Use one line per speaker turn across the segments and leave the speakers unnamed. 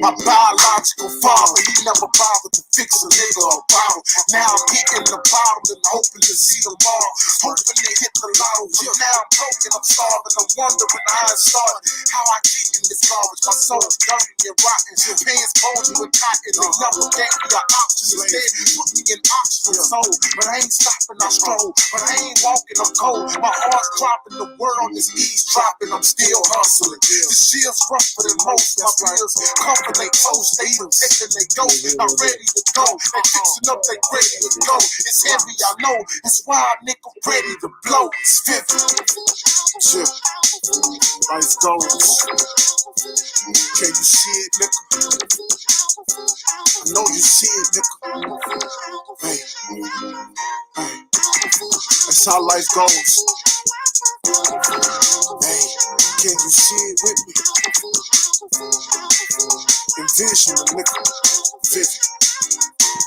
My biological father, he never bothered to fix a nigga or bottle. Now I'm hitting the bottle and hoping to see tomorrow. Hoping to hit the lotto. But now I'm broken, I'm starving. I'm wondering how it started. How I get in this garbage. My soul's dirty and rotten. Pants bulging with cotton. They never gave me an option. Instead, put me in optional soul. But I ain't stopping, I stroll. But I ain't walking, I'm cold. My heart's dropping, the world on his knees dropping. I'm still hustling. This shit's rougher than most. My peers comfort they toast, they protecting they go. I'm ready to go. They fixing up, they ready to go. It's heavy, I know. It's wild, nigga, ready to blow. It's 50. Shit. Life goes. Can you see it, nigga? I know you see it, nigga. Hey. Hey. That's how life goes. Hey. Can you see it with me? Envision a nigga. Vision.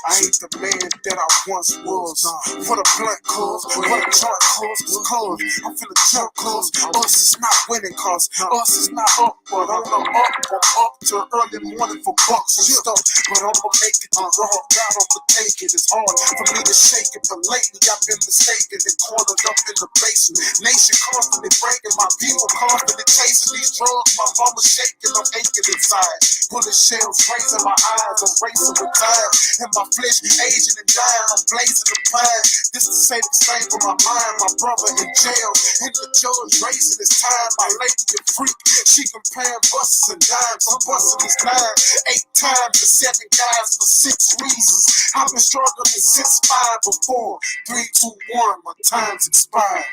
I ain't the man that I once was. What a blunt cause, what a joint cause, I'm finna jump cause. Us is not winning cause, us is not up, but on the up. I'm up till early morning for bucks and stuff. But I'ma make it to raw down, I'ma take it. It's hard for me to shake it, but lately I've been mistaken and cornered up in the basement. Nation constantly breaking, my people constantly chasing these drugs. My mama shaking, I'm aching inside. Bullet shells raising my eyes, I'm racing with time. And my flesh aging and dying, I'm blazing the pine. This the safest thing for my mind. My brother in jail, and the judge raising his time. My lady a freak, she comparing buses and dimes. I'm busting his 9, 8 times to 7 guys for 6 reasons. I've been struggling since 5 before. 3, 2, 1, my time's expired.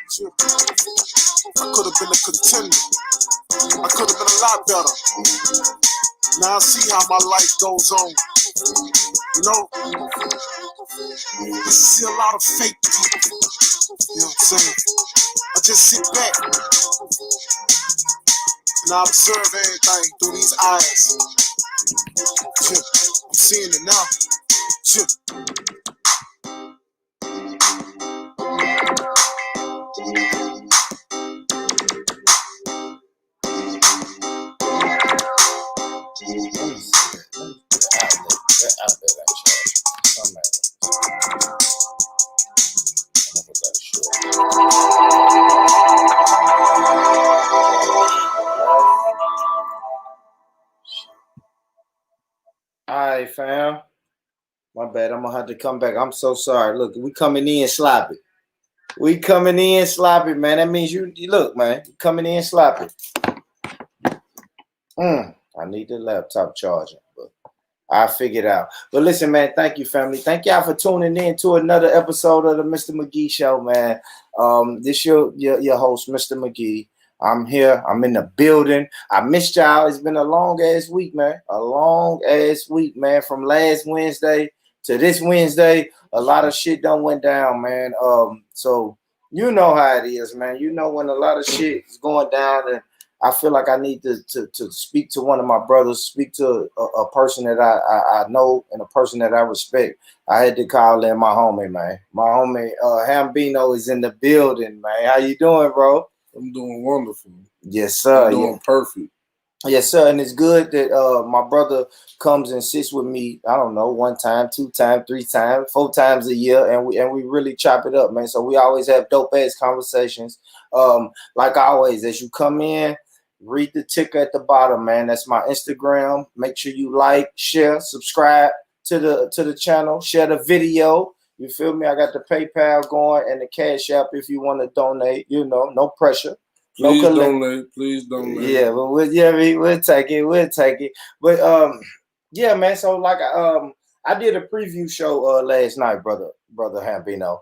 I could have been a contender. I could have been a lot better. Now I see how my life goes on. You know, I see a lot of fake people. You know what I'm saying? I just sit back and I observe everything through these eyes. I'm seeing it now.
Alright, fam. My bad. I'm gonna have to come back. I'm so sorry. Look, we coming in sloppy. We coming in sloppy, man. That means you look, man. You coming in sloppy. I need the laptop charging, but I figured it out. But listen, man, thank you, family. Thank y'all for tuning in to another episode of the Mr. McGee Show, man. This your host, Mr. McGee. I'm here. I'm in the building. I missed y'all. It's been a long ass week, man. A long ass week, man. From last Wednesday to this Wednesday, a lot of shit done went down, man. So you know how it is, man. You know when a lot of shit is going down, and I feel like I need to speak to one of my brothers, speak to a person that I know and a person that I respect. I had to call in my homie, man. My homie HAMBINO is in the building, man. How you doing, bro?
I'm doing wonderful.
Yes, sir.
I'm doing perfect.
Yes, sir. And it's good that my brother comes and sits with me, I don't know, 1 time, 2 times, 3 times, 4 times a year, and we really chop it up, man. So we always have dope ass conversations. Like always, as you come in, read the ticker at the bottom, man. That's my Instagram. Make sure you like, share, subscribe to the channel, share the video. You feel me? I got the PayPal going and the Cash App if you want to donate. You know, no pressure.
Please donate. Please donate.
Yeah, but we'll take it. We'll take it. But yeah, man. So like I did a preview show last night, brother HAMBINO,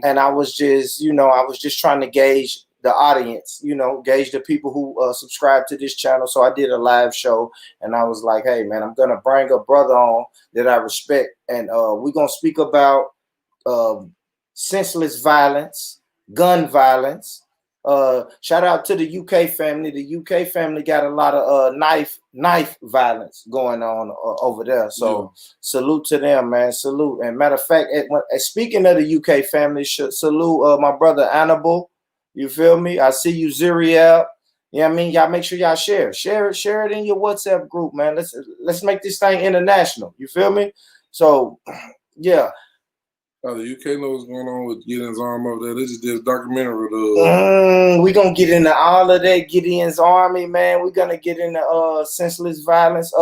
and I was just trying to gauge the audience, you know, gauge the people who subscribe to this channel. So I did a live show, and I was like, hey man, I'm gonna bring a brother on that I respect, and we're gonna speak about senseless violence, gun violence. Shout out to the UK family. The UK family got a lot of knife violence going on over there. So salute to them, man. Salute. And matter of fact, speaking of the UK family, salute my brother Annabelle. You feel me? I see you, Zuriel. You know what I mean? Y'all make sure y'all share it in your WhatsApp group, man. Let's make this thing international. You feel me? So yeah.
Oh, the UK know what's going on with Gideons Army over there. They just did a documentary.
We're going to get into all of that, Gideons Army, man. We're going to get into senseless violence.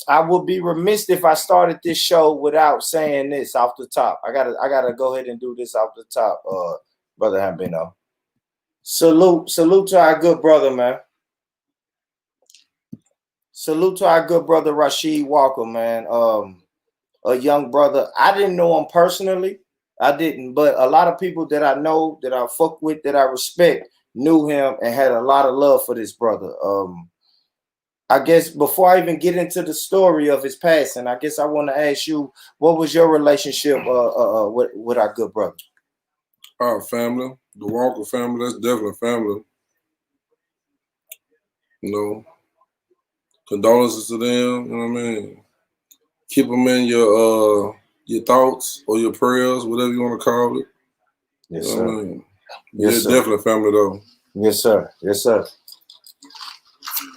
I would be remiss if I started this show without saying this off the top. I gotta go ahead and do this off the top, Brother Hambino. Salute to our good brother, man. Salute to our good brother Rasheed Walker, man. A young brother. I didn't know him personally. I didn't, but a lot of people that I know, that I fuck with, that I respect, knew him and had a lot of love for this brother. I guess before I even get into the story of his passing, I guess I want to ask you, what was your relationship with our good brother?
Our family, the Walker family, that's definitely family. You know, condolences to them. You know what I mean? Keep them in your thoughts or your prayers, whatever you want to call it.
Yes,
you know
sir.
What I mean?
Yes,
yeah,
sir.
Definitely family though.
Yes, sir. Yes, sir.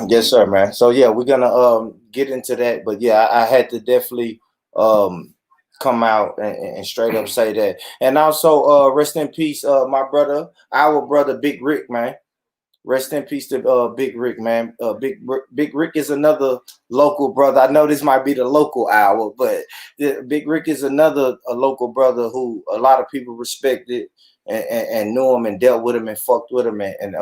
Yes, sir, man. So yeah, we're gonna get into that, but yeah, I had to definitely come out and straight up say that. And also rest in peace, my brother, our brother Big Rick, man. Rest in peace to Big Rick, man. Big Rick is another local brother. I know this might be the local hour, but Big Rick is another local brother who a lot of people respected and knew him and dealt with him and fucked with him and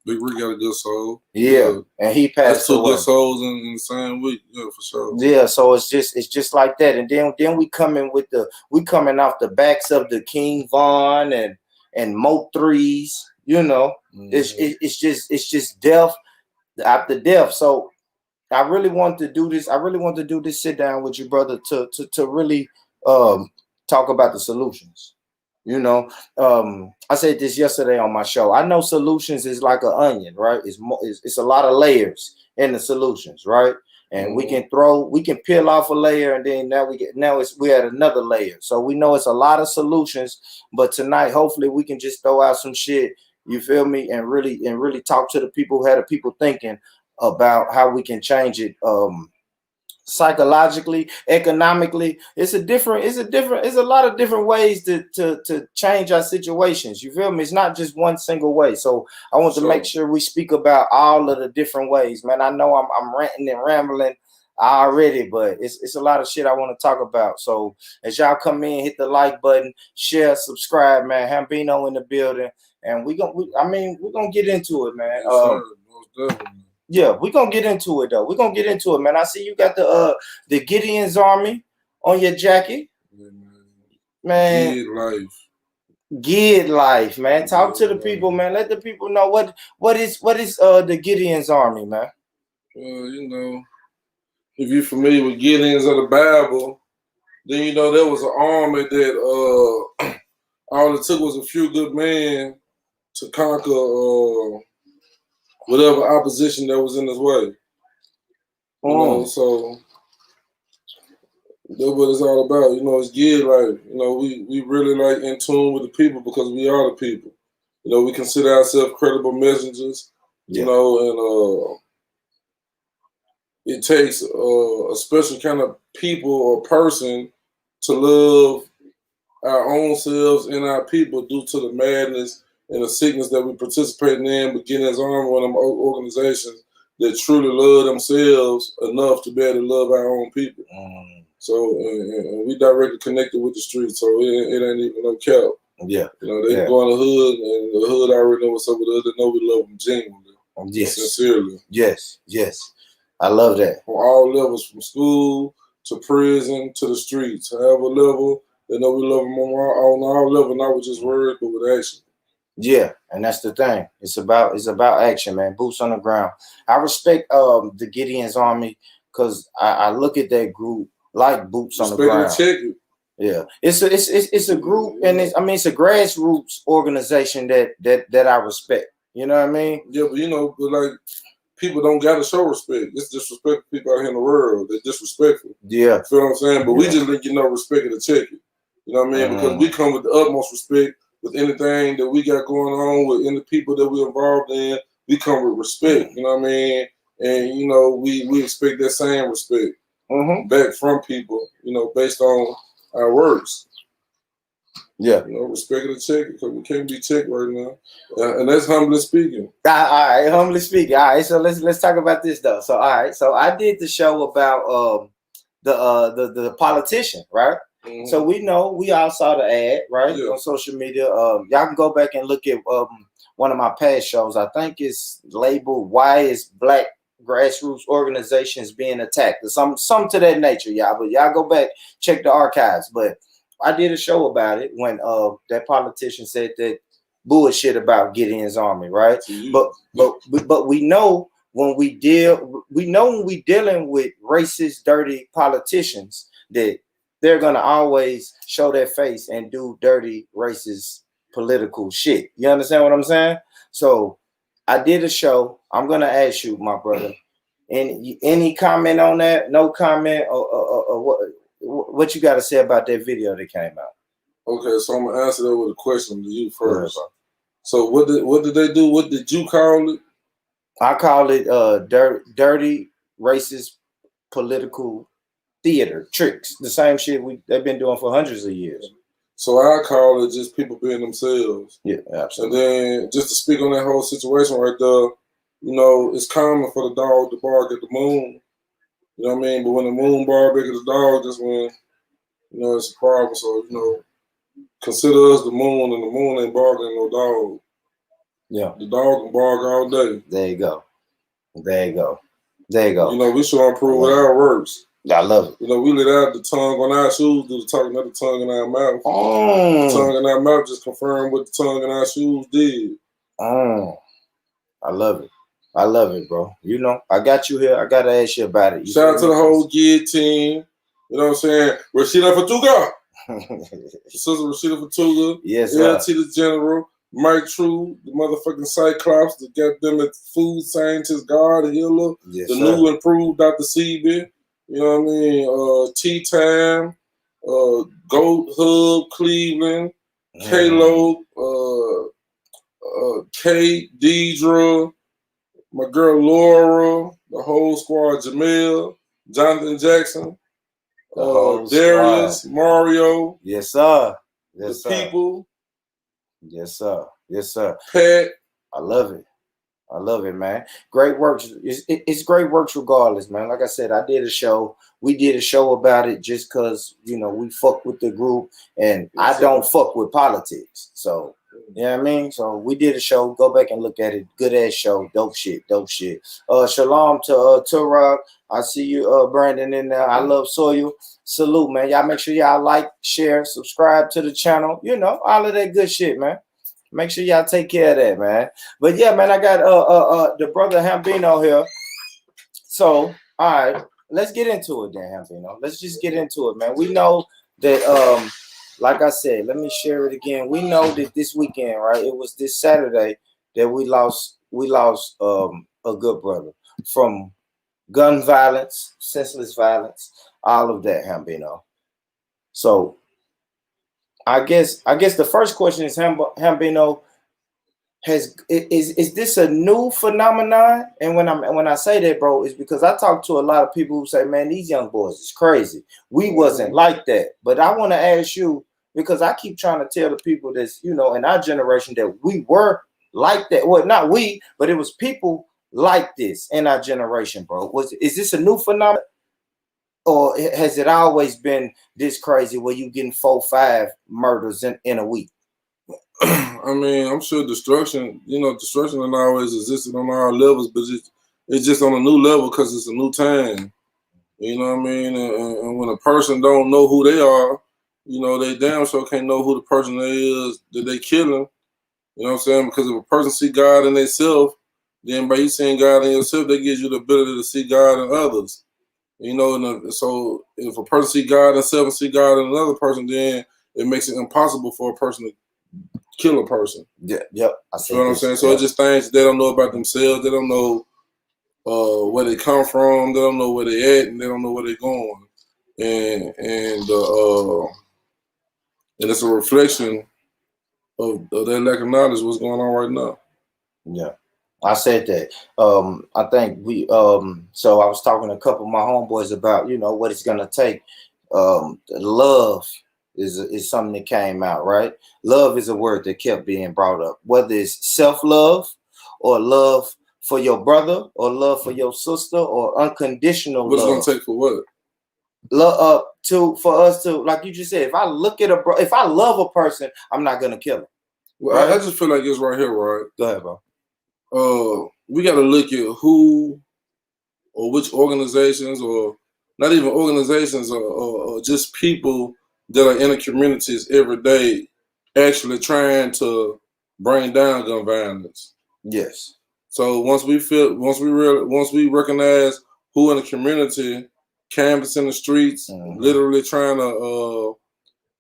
Big Rick got a good soul.
Yeah, and he passed
That's two
away.
good souls in the same week. Yeah, for sure.
Yeah, so it's just like that. And then we coming off the backs of the King Von and Mo 3s. You know, it's just death after death. So I really want to do this. I really want to do this sit down with you, brother, to really talk about the solutions. You know, I said this yesterday on my show. I know solutions is like an onion, right? It's a lot of layers in the solutions, right? And we can peel off a layer, and then we're at another layer. So we know it's a lot of solutions, but tonight, hopefully, we can just throw out some shit. You feel me? And really talk to the people who had the people thinking about how we can change it. Psychologically, economically, it's a lot of different ways to change our situations. You feel me? It's not just one single way. So I want to make sure we speak about all of the different ways, man. I know I'm ranting and rambling already, but it's a lot of shit I want to talk about. So as y'all come in, hit the like button, share, subscribe, man. Hambino in the building, and we're gonna get into it, man. Yeah, we're gonna get into it though. We're gonna get into it, man. I see you got the Gideons Army on your jacket. Yeah, man. Gid life, man. Talk to the people, man. Let the people know what is the Gideons Army, man.
You know, if you're familiar with Gideons of the Bible, then you know there was an army that all it took was a few good men to conquer whatever opposition that was in his way. You know, so that's what it's all about. You know, it's Gid life. You know, we really like in tune with the people because we are the people. You know, we consider ourselves credible messengers. You know, and it takes a special kind of people or person to love our own selves and our people due to the madness and the sickness that we participating in, but Gideons Army, one of them organizations that truly love themselves enough to be able to love our own people. So and we directly connected with the streets, so it ain't even no cap.
Yeah.
You know, they go in the hood, and the hood already know what's up with us. They know we love them genuinely.
Yes.
Sincerely.
Yes. Yes. I love that.
On all levels, from school to prison to the streets. However level, they know we love them on all levels, not with just words, but with action.
Yeah, and that's the thing. It's about action, man. Boots on the ground. I respect the Gideons Army because I look at that group like boots on the
Respect and
ground.
check it.
Yeah, it's a group, and it's a grassroots organization that I respect. You know what I mean?
Yeah, but you know, but like people don't gotta show respect. It's disrespectful people out here in the world. They're disrespectful.
Yeah.
You feel what I'm saying? But we just let you know respect and check it. You know what I mean? Because we come with the utmost respect with anything that we got going on with any people that we're involved in. We come with respect. You know what I mean? And you know, we expect that same respect back from people. You know, based on our works.
Yeah.
You know, respect and check it because we can't be checked right now. And that's humbly speaking.
All right, humbly speaking. All right, so let's talk about this though. So all right, so I did the show about the politician, right? So we all saw the ad, right, on social media. Y'all can go back and look at one of my past shows. I think it's labeled "Why is Black Grassroots Organizations Being Attacked?" or some to that nature, y'all. But y'all go back, check the archives. But I did a show about it when that politician said that bullshit about Gideons Army, right? But we know when we dealing with racist, dirty politicians that they're gonna always show their face and do dirty, racist, political shit. You understand what I'm saying? So I did a show. I'm gonna ask you, my brother, any comment on that? No comment, or what you got to say about that video that came out?
Okay, so I'm gonna answer that with a question to you first. So what did they do? What did you call it?
I call it dirty, racist, political theater tricks. The same shit they've been doing for hundreds of years.
So I call it just people being themselves.
Yeah, absolutely.
And then just to speak on that whole situation right there, you know, it's common for the dog to bark at the moon. You know what I mean? But when the moon barks back at the dog, that's when, you know, it's a problem. So, you know, consider us the moon, and the moon ain't barking at no dog.
Yeah.
The dog can bark all day.
There you go. There you go. There you go.
You know, we should improve with our works.
I love it.
You know, we let out the tongue on our shoes, do the talking of the tongue in our mouth. The tongue in our mouth just confirm what the tongue in our shoes did.
I love it. I love it, bro. You know, I got you here. I got to ask you about it.
Shout out to the whole GID team. You know what I'm saying? Rashida Fatuga. Sister Rashida Fatuga.
Yes,
LT the General. Mike True, the motherfucking Cyclops, the goddamn food scientist, God Healer, the new improved Dr. Seaby, you know what I mean? Tea Time, Goat Hub, Cleveland, K-Lo, Kate, Deidre, my girl Laura, the whole squad, Jamel, Jonathan Jackson, Darius, squad. Mario.
Yes, sir.
Yes, the people.
Yes, sir. Yes, sir.
Pat.
I love it. I love it, man. Great works. It's great works regardless, man. Like I said, I did a show. We did a show about it just because, you know, we fuck with the group and I don't fuck with politics. So, you know what I mean? So we did a show. Go back and look at it. Good ass show. Dope shit. Dope shit. Shalom to Turok. I see you, Brandon, in there. I love Soil. Salute, man. Y'all make sure y'all like, share, subscribe to the channel. You know, all of that good shit, man. Make sure y'all take care of that, man. But yeah, man, I got the brother Hambino here. So, all right, let's get into it then, Hambino. Let's just get into it, man. We know that like I said, let me share it again. We know that this weekend, right? It was this Saturday that we lost a good brother from gun violence, senseless violence, all of that, Hambino. So I guess the first question is, Hambino, is this a new phenomenon? And when I say that, bro, it's because I talk to a lot of people who say, man, these young boys is crazy. We wasn't like that. But I want to ask you, because I keep trying to tell the people that's, you know, in our generation that we were like that. Well, not we, but it was people like this in our generation, bro. Is this a new phenomenon? Or has it always been this crazy where you getting 4-5 murders in a week?
I mean, I'm sure destruction has always existed on all levels, but it's just on a new level because it's a new time. You know what I mean? And when a person don't know who they are, you know, they damn sure can't know who the person is that they killing. You know what I'm saying? Because if a person see God in themselves, then by you seeing God in yourself, that gives you the ability to see God in others. You know, so if a person see God in themselves and see God in another person, then it makes it impossible for a person to kill a person.
Yeah, yep.
You know what I'm saying? So it's just things they don't know about themselves. They don't know where they come from. They don't know where they at, and they don't know where they're going. And it's a reflection of that lack of knowledge. What's going on right now?
Yeah, I said that. I think we. So I was talking to a couple of my homeboys about what it's gonna take. Love is something that came out, right? Love is a word that kept being brought up, whether it's self-love or love for your brother or love for your sister or unconditional
What's
love.
What's gonna take for what?
Love for us to, like you just said, if I look at if I love a person, I'm not gonna kill him.
Well,
right?
I just feel like it's right here, right?
Go ahead, bro.
We got to look at who or which organizations, or not even organizations, or just people that are in the communities every day actually trying to bring down gun violence.
Yes.
So once we recognize who in the community canvassing the streets, literally trying to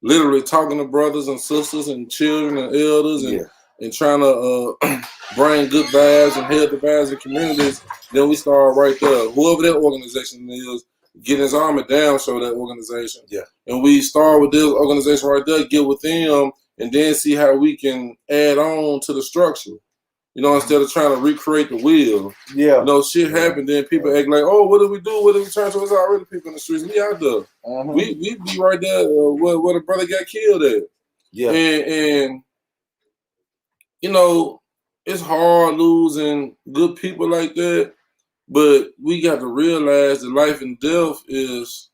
literally talking to brothers and sisters and children and elders and trying to bring good vibes and healthy vibes in communities, then we start right there. Whoever that organization is, Gideons Army down show that organization.
Yeah. And
we start with this organization right there, get with them, and then see how we can add on to the structure. Instead of trying to recreate the wheel.
Yeah.
Shit happened, then people act like, oh, what do we do? What do we turn to? It's already people in the streets. We out there. We be right there where the brother got killed at.
Yeah.
And it's hard losing good people like that, but we got to realize that life and death is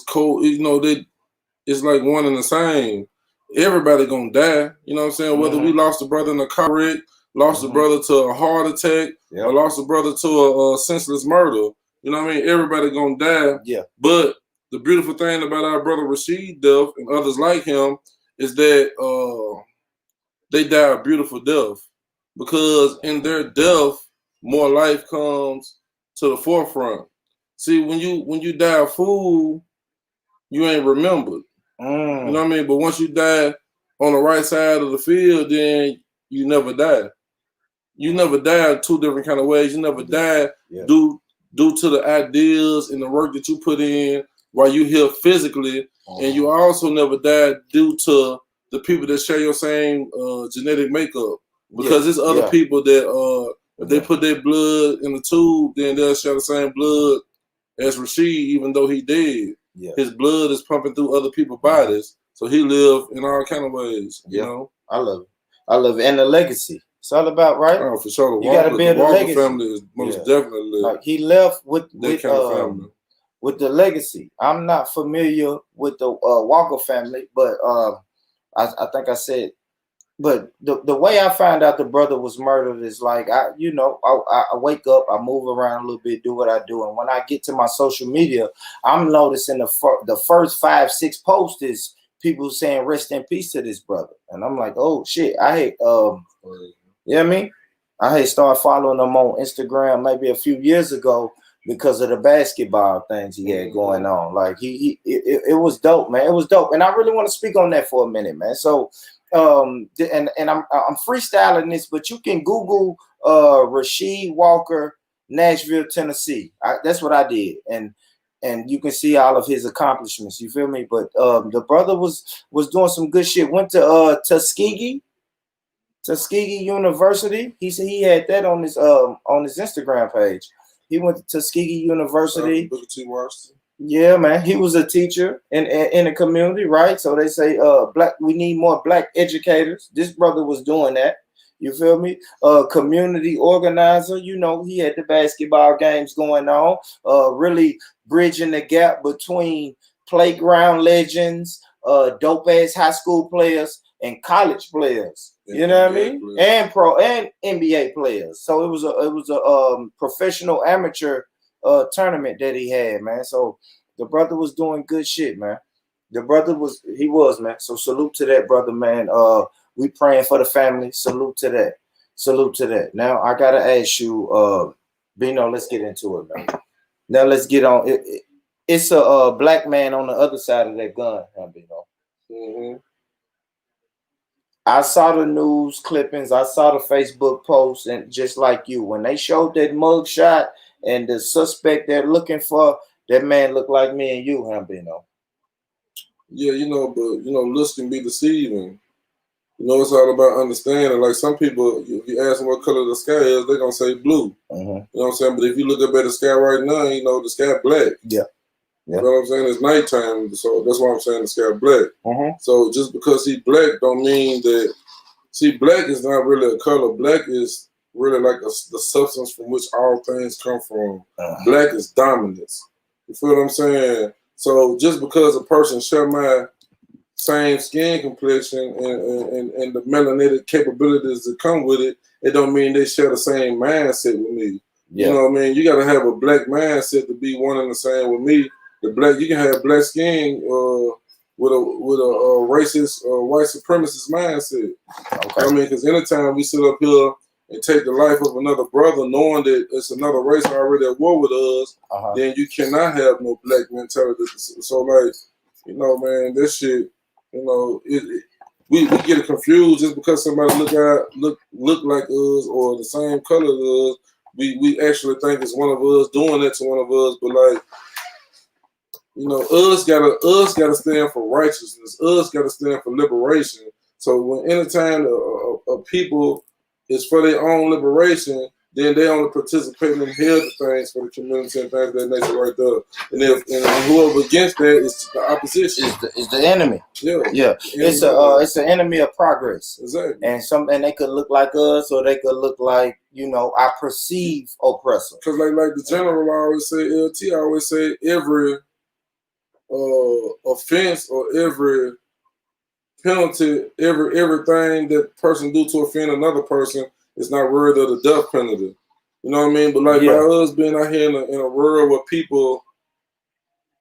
cold. It's like one and the same. Everybody gonna die. You know what I'm saying? Whether we lost a brother in a car wreck, lost a brother to a heart attack, or lost a brother to a senseless murder. You know what I mean? Everybody gonna die.
Yeah.
But the beautiful thing about our brother Rasheed death and others like him is that they die a beautiful death, because in their death, more life comes to the forefront. See, when you die a fool, you ain't remembered. You know what I mean? But once you die on the right side of the field, then you never die. You never die two different kind of ways. You never die due to the ideas and the work that you put in while you here physically, and you also never die due to the people that share your same genetic makeup. Because there's other people that if they put their blood in the tube, then they'll share the same blood as Rasheed, even though he dead. Yeah. His blood is pumping through other people's bodies, so he lived in all kind of ways. You know,
I love it. I love it, and the legacy. It's all about
Oh, for sure.
You got to build
the
a
Walker
legacy.
Family is most definitely
like he left with
that kind of family.
With the legacy. I'm not familiar with the Walker family, but I think I said. But the way I found out the brother was murdered is like I wake up, I move around a little bit, do what I do, and when I get to my social media, I'm noticing the first 5-6 posts is people saying rest in peace to this brother, and I'm like, oh shit, I hate you know what I mean? I had started following him on Instagram maybe a few years ago because of the basketball things he had going on. Like it was dope, man. It was dope, and I really want to speak on that for a minute, man. So. And I'm freestyling this, but you can Google Rasheed Walker, Nashville, Tennessee. That's what I did, and you can see all of his accomplishments. You feel me? But the brother was doing some good shit. Went to Tuskegee University. He said he had that on his Instagram page. He went to Tuskegee University. Yeah, man. He was a teacher in the community, right? So they say we need more black educators. This brother was doing that. You feel me? Community organizer. He had the basketball games going on, really bridging the gap between playground legends, dope ass high school players, and college players. You know what I mean? And pro and NBA players. So it was a professional amateur tournament that he had, man. So the brother was doing good shit, man. The brother was man. So salute to that brother, man. We praying for the family. Salute to that. Salute to that. Now I gotta ask you, Bino. Let's get into it, man. Now let's get on. It's a black man on the other side of that gun, Bino.
Mm-hmm.
I saw the news clippings. I saw the Facebook posts, and just like you, when they showed that mug shot and the suspect they're looking for, that man looked like me and you, Bino.
Yeah, but looks can be deceiving. It's all about understanding. Like some people, if you ask them what color the sky is, they're gonna say blue.
Mm-hmm.
You know what I'm saying? But if you look up at the sky right now, the sky black.
Yeah.
You know what I'm saying? It's nighttime, so that's why I'm saying the sky black.
Mm-hmm.
So just because he black don't mean that. See, black is not really a color. Black is really like the substance from which all things come from. Black is dominance. You feel what I'm saying? So just because a person share my same skin complexion and the melanated capabilities that come with it, it don't mean they share the same mindset with me. Yeah. You know what I mean? You got to have a black mindset to be one and the same with me. You can have black skin with a racist white supremacist mindset. Okay. I mean, because anytime we sit up here and take the life of another brother, knowing that it's another race already at war with us, then you cannot have no black mentality. So, like, man, this shit, we get it confused just because somebody look like us or the same color as us. We actually think it's one of us doing that to one of us, but like. Us gotta stand for righteousness. Us gotta stand for liberation. So when anytime a people is for their own liberation, then they only participate in healthy things for the community and things of that nature right there. And whoever against that is the opposition.
Is the enemy.
Yeah.
Yeah. It's an enemy of progress.
Exactly.
And they could look like us or they could look like, our perceived oppressor.
Because like the general always say, LT always say every offense or every penalty, everything that person do to offend another person is not worthy of the death penalty. You know what I mean? But like by us being out here in a world where people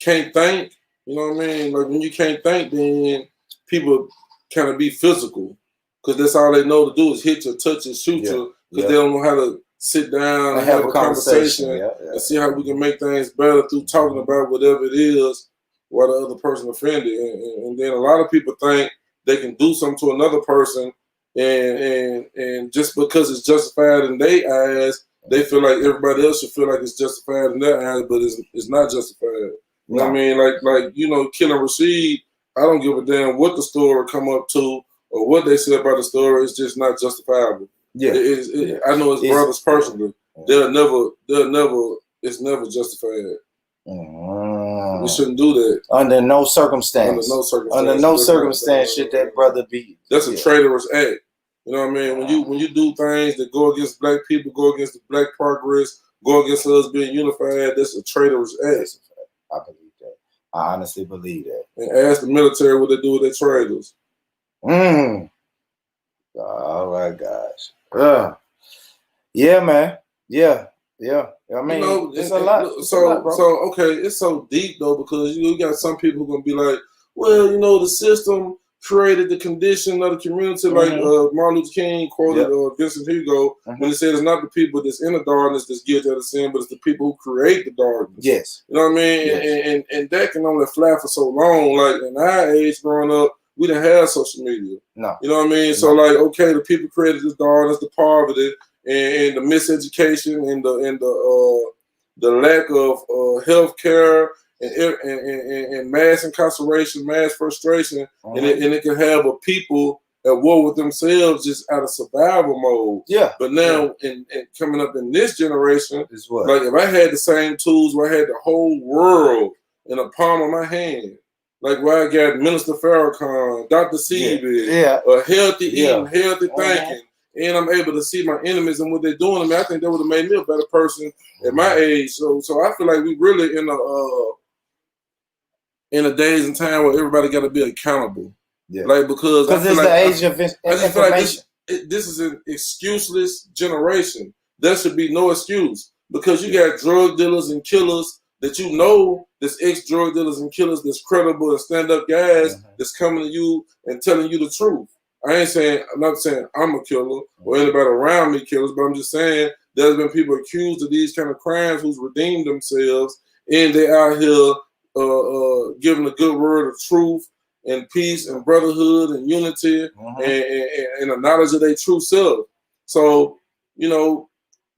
can't think, you know what I mean? Like when you can't think, then people kind of be physical because that's all they know to do is hit you, touch you, shoot you because they don't know how to sit down and have a conversation and see how we can make things better through talking about whatever it is while the other person offended. And then a lot of people think they can do something to another person and just because it's justified in their eyes, they feel like everybody else should feel like it's justified in their eyes, but it's not justified. You know what I mean? Like killing Rasheed, I don't give a damn what the story come up to or what they say about the story, it's just not justifiable. Yeah. I know his brothers personally. It's never justified. We shouldn't do that.
Under no circumstance. Under no circumstance should that brother be.
That's a traitorous act. You know what I mean? When you do things that go against black people, go against the black progress, go against us being unified, that's a traitorous act.
I believe that. I honestly believe that.
And ask the military what they do with their traitors.
Oh my gosh. Yeah, man. Yeah. I mean, it's a lot.
It's so deep though because you got some people who gonna be like, well, the system created the condition of the community, like Martin Luther King quoted Vincent Hugo when he said it's not the people that's in the darkness that's guilty of the sin, but it's the people who create the darkness.
Yes.
You know what I mean? Yes. And that can only fly for so long. Like in our age growing up, we didn't have social media. No. You know what I mean? No. So like, okay, the people created the darkness, the poverty, and the miseducation and the lack of health care and mass incarceration, mass frustration, and it can have a people at war with themselves just out of survival mode. Yeah. But now, and coming up in this generation, like if I had the same tools where I had the whole world in the palm of my hand, like where I got Minister Farrakhan, Dr. Seaby, healthy eating, healthy thinking, and I'm able to see my enemies and what they're doing to me, I think that would have made me a better person at my age. So I feel like we really in a days and time where everybody got to be accountable. Yeah. Like because
it's the age of information.
This is an excuseless generation. There should be no excuse because you got drug dealers and killers that that's ex-drug dealers and killers that's credible and stand-up guys that's coming to you and telling you the truth. I'm not saying I'm a killer or anybody around me killers, but I'm just saying there's been people accused of these kind of crimes who's redeemed themselves, and they out here giving a good word of truth and peace and brotherhood and unity and a knowledge of their true self. So, you know,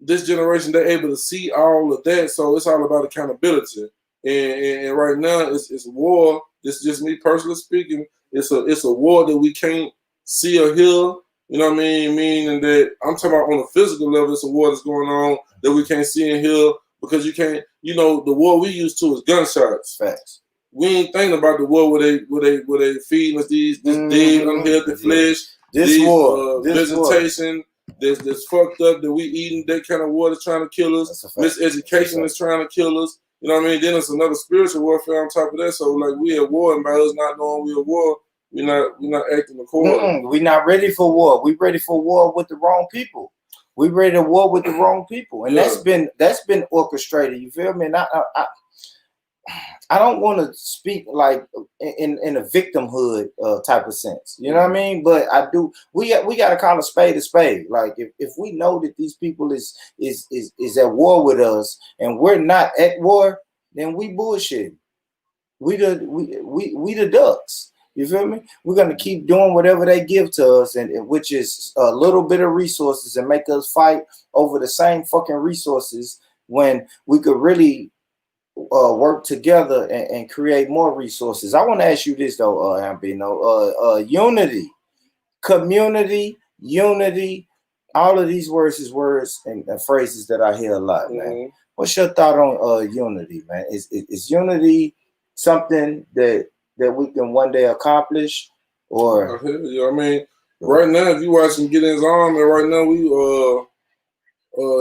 this generation, they're able to see all of that. So it's all about accountability. And right now it's war. This is just me personally speaking. It's a war that we can't see or hear. You know what I mean? Meaning that I'm talking about on a physical level, it's a war that's going on that we can't see and hear because you can't, you know, the war we used to is gunshots.
Facts.
We ain't thinking about the war where they feeding us this dead, unhealthy flesh,
this
vegetation that's fucked up that we eating, that kind of war that's trying to kill us. Miseducation is trying to kill us. You know what I mean? Then it's another spiritual warfare on top of that. So like we at war, and by us not knowing we at war, we're not acting accordingly.
We're not ready for war. We're ready for war with the wrong people. We're ready to war with the wrong people, and that's been orchestrated. You feel me? And I don't want to speak like in a victimhood type of sense. You know what I mean? But I do. We got to call a spade a spade. Like if we know that these people is at war with us and we're not at war, then we bullshit. We the ducks. You feel me? We're gonna keep doing whatever they give to us, and which is a little bit of resources, and make us fight over the same fucking resources when we could really work together and create more resources. I want to ask you this though, Hambino. Unity, community, unity. All of these words is words and phrases that I hear a lot, man. What's your thought on unity, man? Is unity something that we can one day accomplish, or?
I mean, right now, if you watching Gideons Army, right now we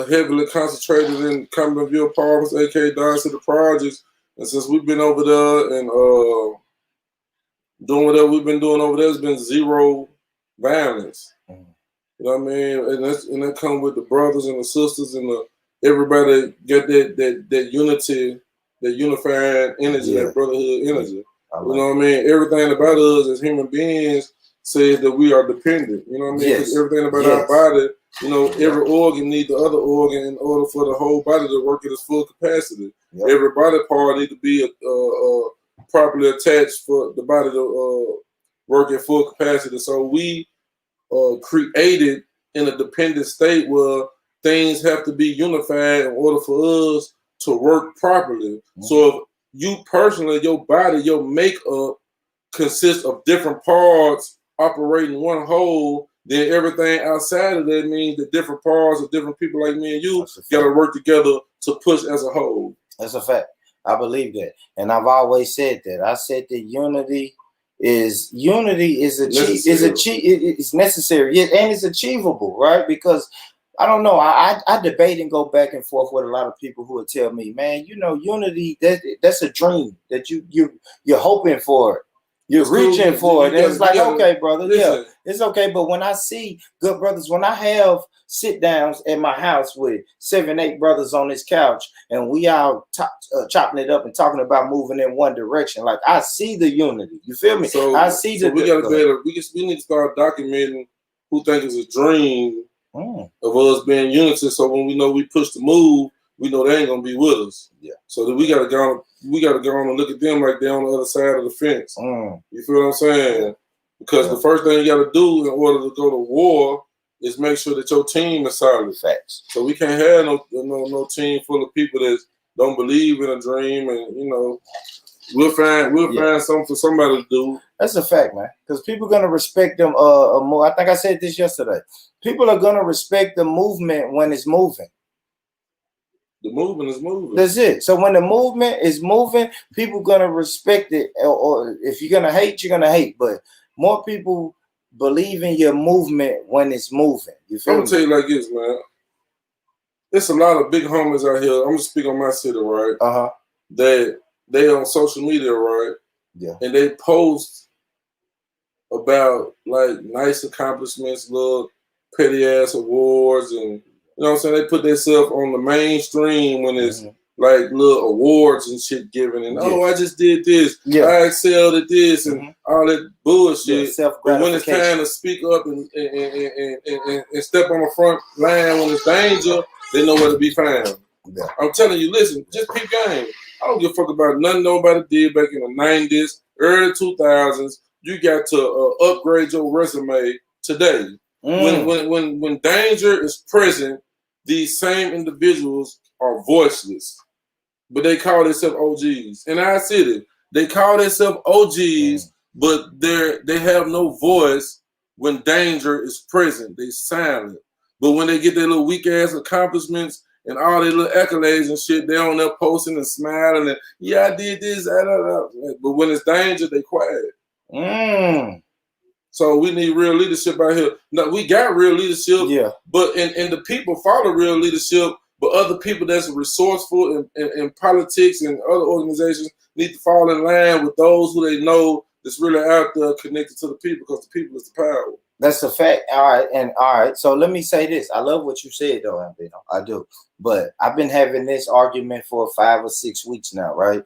heavily concentrated in Comptonville Apartments, aka Dodge City Projects, and since we've been over there and doing whatever we've been doing over there, it's been zero violence. You know what I mean? And that comes with the brothers and the sisters and everybody get that unity, that unifying energy, that brotherhood energy. You know what I mean? Everything about us as human beings says that we are dependent. You know what I mean? Because everything about our body, you know, every organ needs the other organ in order for the whole body to work at its full capacity. Every body part needs to be properly attached for the body to work at full capacity. So we created in a dependent state where things have to be unified in order for us to work properly. So if you personally, your body, your makeup consists of different parts operating one whole, then everything outside of that means that different parts of different people like me and you got to work together to push as a whole.
That's a fact. I believe that. And I've always said that. I said that unity is necessary, and it's achievable, right? Because I don't know. I debate and go back and forth with a lot of people who would tell me, man, you know, unity, that's a dream that you're hoping for it. You're reaching for it. And it's like, okay, brother, it's okay. But when I see good brothers, when I have sit downs at my house with 7, 8 brothers on this couch, and we all chopping it up and talking about moving in one direction, like I see the unity. You feel me?
So,
I see
we need to start documenting who think it's a dream of us being unity. So when we know we push the move, we know they ain't gonna be with us. So that we gotta go on and look at them like they're on the other side of the fence. You feel what I'm saying? Because the first thing you gotta do in order to go to war is make sure that your team is solid.
Facts.
So we can't have no team full of people that don't believe in a dream, and you know, we'll find something for somebody to do.
That's a fact, man. Because people are gonna respect them more. I think I said this yesterday. People are gonna respect the movement when it's moving.
The movement is moving.
That's it. So when the movement is moving, people gonna respect it. Or if you're gonna hate, you're gonna hate. But more people believe in your movement when it's moving. You feel
I'm
me?
gonna tell you like this, man. There's a lot of big homies out here. I'm gonna speak on my city, right? That they on social media, right? And they post about like nice accomplishments, little petty ass awards, and you know what I'm saying? They put themselves on the mainstream when it's like little awards and shit given, and oh, I just did this, I excelled at this, and all that bullshit. But when it's time to speak up and step on the front line when it's danger, they know where to be found. I'm telling you, listen, just peep game. I don't give a fuck about nothing nobody did back in the 90s, early 2000s. You got to upgrade your resume today. When danger is present, these same individuals are voiceless, but they call themselves OGs. In our city, they call themselves OGs, but they have no voice when danger is present. They silent. But when they get their little weak ass accomplishments and all their little accolades and shit, they're on there posting and smiling and I did this. But when it's danger, they quiet. So we need real leadership out here. No, we got real leadership, but and the people follow real leadership, but other people that's resourceful in politics and other organizations need to fall in line with those who they know that's really out there connected to the people, because the people is the power. That's a fact. All right. So let me say this. I love what you said, though, Hambino. I do. But I've been having this argument for 5 or 6 weeks now, right?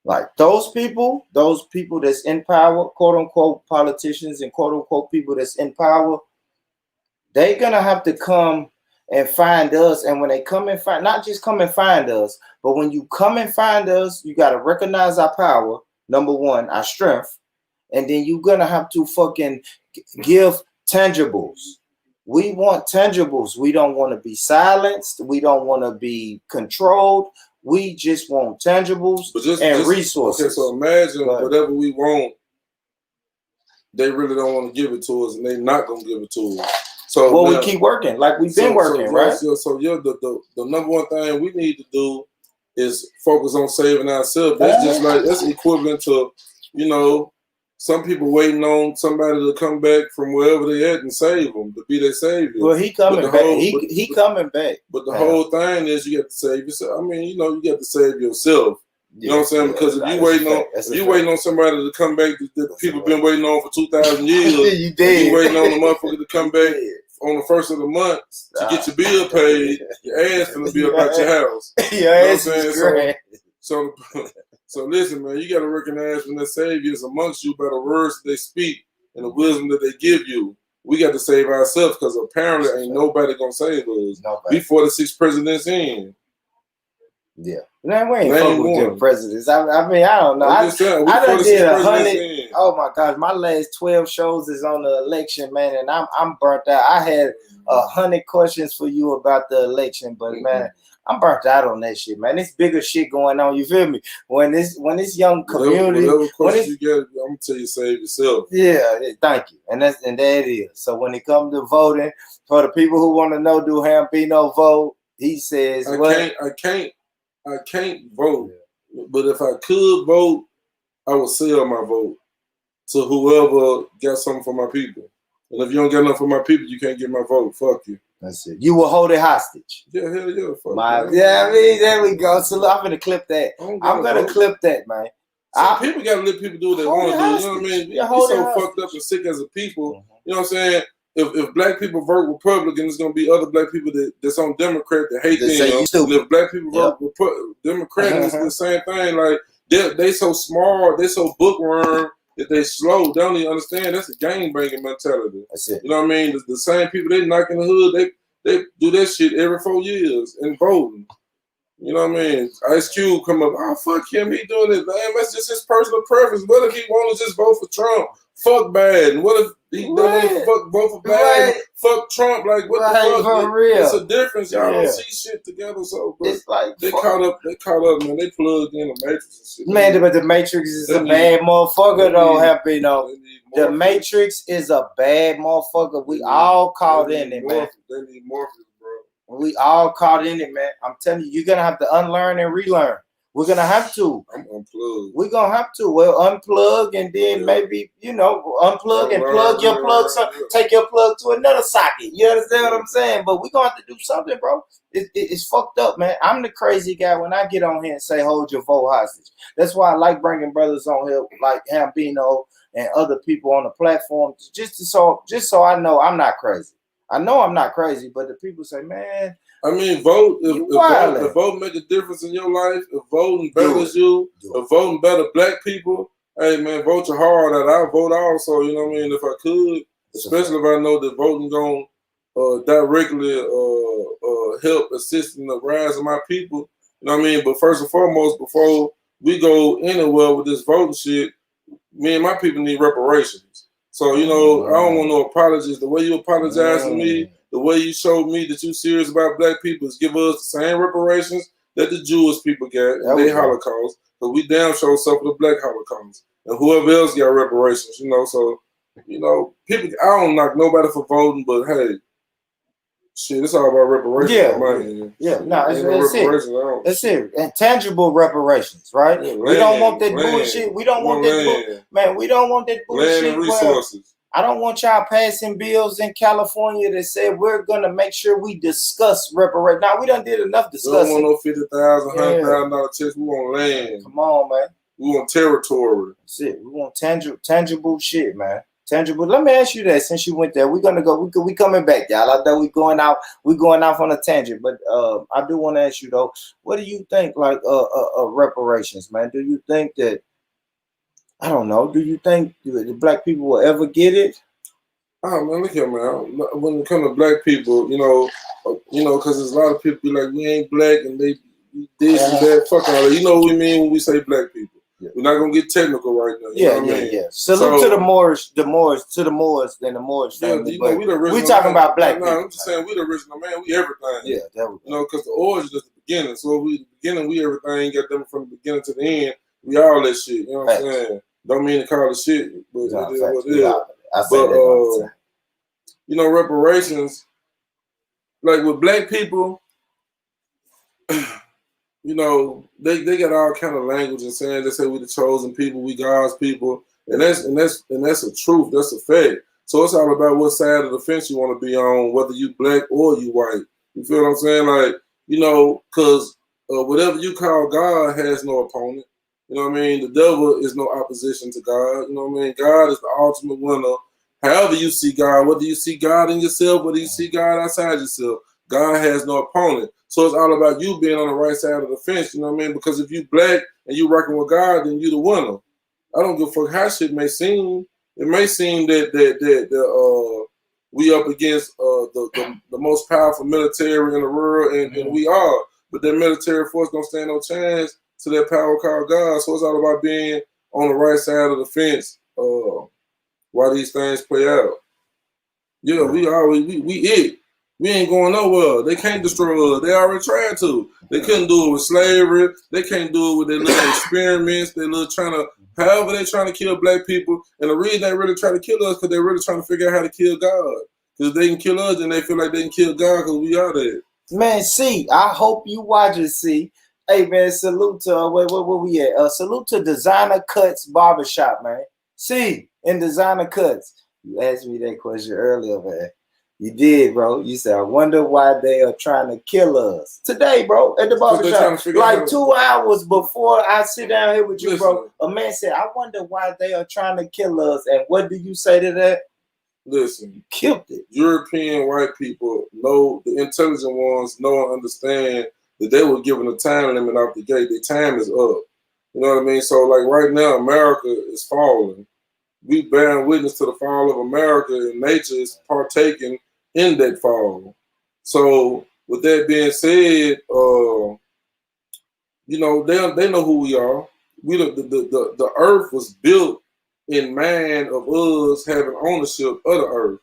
Like those people that's in power, quote unquote politicians and quote unquote people that's in power, they're gonna have to come and find us. And when they come and find, not just come and find us, but when you come and find us, you gotta recognize our power, number one, our strength, and then you're gonna have to fucking give tangibles. We want tangibles. We don't want to be silenced. We don't want to be controlled. We just want tangibles and resources. Okay, so imagine whatever we want, they really don't want to give it to us, and they're not going to give it to us. So we keep working like we've been working, right? So the number one thing we need to do is focus on saving ourselves. That's just like, that's equivalent to, some people waiting on somebody to come back from wherever they at and save them, to be their savior. Well, he coming back. He coming back. But the whole thing is you got to save yourself. I mean, you got to save yourself. You know what I'm saying? Because if you waiting on somebody to come back that people been waiting on for 2,000 years, you waiting on the motherfucker to come back on the first of the month to get your bill paid, your ass gonna be about your house. Your ass is great. So listen, man, you got to recognize when the Savior is amongst you by the words that they speak and the wisdom that they give you. We got to save ourselves, because apparently ain't nobody going to save us. We 46 presidents in. Yeah. Man, we ain't fucking with them presidents. I mean, I don't know. I done did 100. Oh, my gosh. My last 12 shows is on the election, man, and I'm burnt out. I had 100 questions for you about the election, but, man, I'm burnt out on that shit, man. It's bigger shit going on. You feel me? When this young community, whatever questions you get, I'm gonna tell you, save yourself. Yeah, thank you. And there it is. So when it comes to voting, for the people who want to know, do Hambino vote? He says, I can't vote. But if I could vote, I would sell my vote to whoever got something for my people. And if you don't get nothing for my people, you can't get my vote. Fuck you. That's it. You will hold it hostage. Yeah, hell yeah. Fuck I mean, there we go. So I'm gonna clip that. I'm gonna clip that, man. People gotta let people do what they want to do. You know what I mean? We're so fucked up and sick as a people. You know what I'm saying? If black people vote Republican, it's gonna be other black people that's on Democrat that hate them. And if black people vote Democrat, it's the same thing. Like they so smart, they so bookworm that they slow. They don't even understand. That's a gang banging mentality. That's it. You know what I mean? The same people they knock in the hood, they do that shit every 4 years and voting. You know what I mean? Ice Cube come up, oh, fuck him, he doing it, man. That's just his personal preference. What if he want to just vote for Trump? Fuck Biden. What if he don't want to vote for Biden? Fuck Trump. Like, what the fuck? For real. It's a difference. Y'all don't see shit together. So, but it's like they caught up, man. They plugged in the Matrix and shit. Man, but the Matrix is a bad motherfucker, though, Hambino. The Matrix is a bad motherfucker. We all caught in it, man. They need more. We all caught in it, man. I'm telling you, you're gonna have to unlearn and relearn. We're gonna have to. I'm unplugged. We're gonna have to. Well, unplug and then maybe, unplug and plug your plug. Take your plug to another socket. You understand what I'm saying? But we're gonna have to do something, bro. It's fucked up, man. I'm the crazy guy when I get on here and say hold your vote hostage. That's why I like bringing brothers on here like Hambino and other people on the platform, just so I know I'm not crazy. I know I'm not crazy, but the people say, man, I mean, vote. If
You
vote make a difference in your life, if voting betters you, if voting better black people, hey man, vote your heart out. I vote also. You know what I mean? If I could, especially if I know that voting gonna directly help assist in the rise of my people. You know what I mean? But first and foremost, before we go anywhere with this voting shit, me and my people need reparations. So, you know, I don't want no apologies. The way you apologize to me, the way you showed me that you serious about black people is give us the same reparations that the Jewish people got in their Holocaust. Because we damn sure suffered the black Holocaust. And whoever else got reparations, you know. So, you know, people, I don't knock nobody for voting, but hey, shit, it's all about reparations.
That's it. And tangible reparations, right?
Yeah,
we don't want that bullshit. We don't want that man. We don't want that bullshit.
Land and resources.
I don't want y'all passing bills in California that said we're gonna make sure we discuss reparations. Now we done did enough discussing.
We don't want no $50,000, $100,000 checks. We want land.
Come on, man.
We want territory.
That's it. We want tangible shit, man. Tangible. Let me ask you that since you went there. We're gonna go. We coming back, y'all. I know we going out on a tangent, but I do want to ask you though. What do you think, like reparations, man? Do you think that? I don't know. Do you think the black people will ever get it?
Oh man, look here, man. When it comes to black people, you know, because there's a lot of people be like, we ain't black, and they this and that. Fuck all that. You know what we mean when we say black people. Yeah. We're not gonna get technical right now. You know what I mean?
Salute to the Moors, and the Moors family.
You know, we the original.
We talking about black people.
I'm just saying we the original man. We everything.
Yeah, that was.
You know, because the origin is the beginning. So we the beginning, we everything. Got them from the beginning to the end. We all that shit. You know what I'm saying? Don't mean to call it shit, but it is what it is. But you know, reparations, like with black people. You know, they got all kind of language and saying they say we the chosen people, we God's people, and that's a truth, that's a fact. So it's all about what side of the fence you want to be on, whether you black or you white. You feel what I'm saying? Like, you know, because whatever you call God has no opponent. You know what I mean? The devil is no opposition to God. You know what I mean? God is the ultimate winner. However you see God, whether you see God in yourself, whether you see God outside yourself, God has no opponent. So it's all about you being on the right side of the fence, you know what I mean? Because if you black and you working with God, then you the winner. I don't give a fuck how shit may seem. It may seem that we up against the most powerful military in the world, and we are. But that military force don't stand no chance to that power called God. So it's all about being on the right side of the fence while these things play out. Yeah, we it. We ain't going nowhere. They can't destroy us. They already tried to. They couldn't do it with slavery. They can't do it with their little experiments. They little trying to, however they trying to kill black people. And the reason they really try to kill us because they're really trying to figure out how to kill God. Because if they can kill us, then they feel like they can kill God because we are there.
Man, see, I hope you watch it, see. Hey, man, salute to, where we at? Salute to Designer Cuts Barbershop, man. See, in Designer Cuts. You asked me that question earlier, man. You did, bro. You said, I wonder why they are trying to kill us. Today, bro, at the barbershop, like 2 hours before I sit down here with you, bro, a man said, I wonder why they are trying to kill us. And what do you say to that?
Listen,
you killed it.
European white people know, the intelligent ones know and understand that they were given a time limit off the gate. Their time is up. You know what I mean? So, like, right now, America is falling. We bearing witness to the fall of America, and nature is partaking in that fall. So, with that being said, you know, they know who we are. We the earth was built in mind of us having ownership of the earth.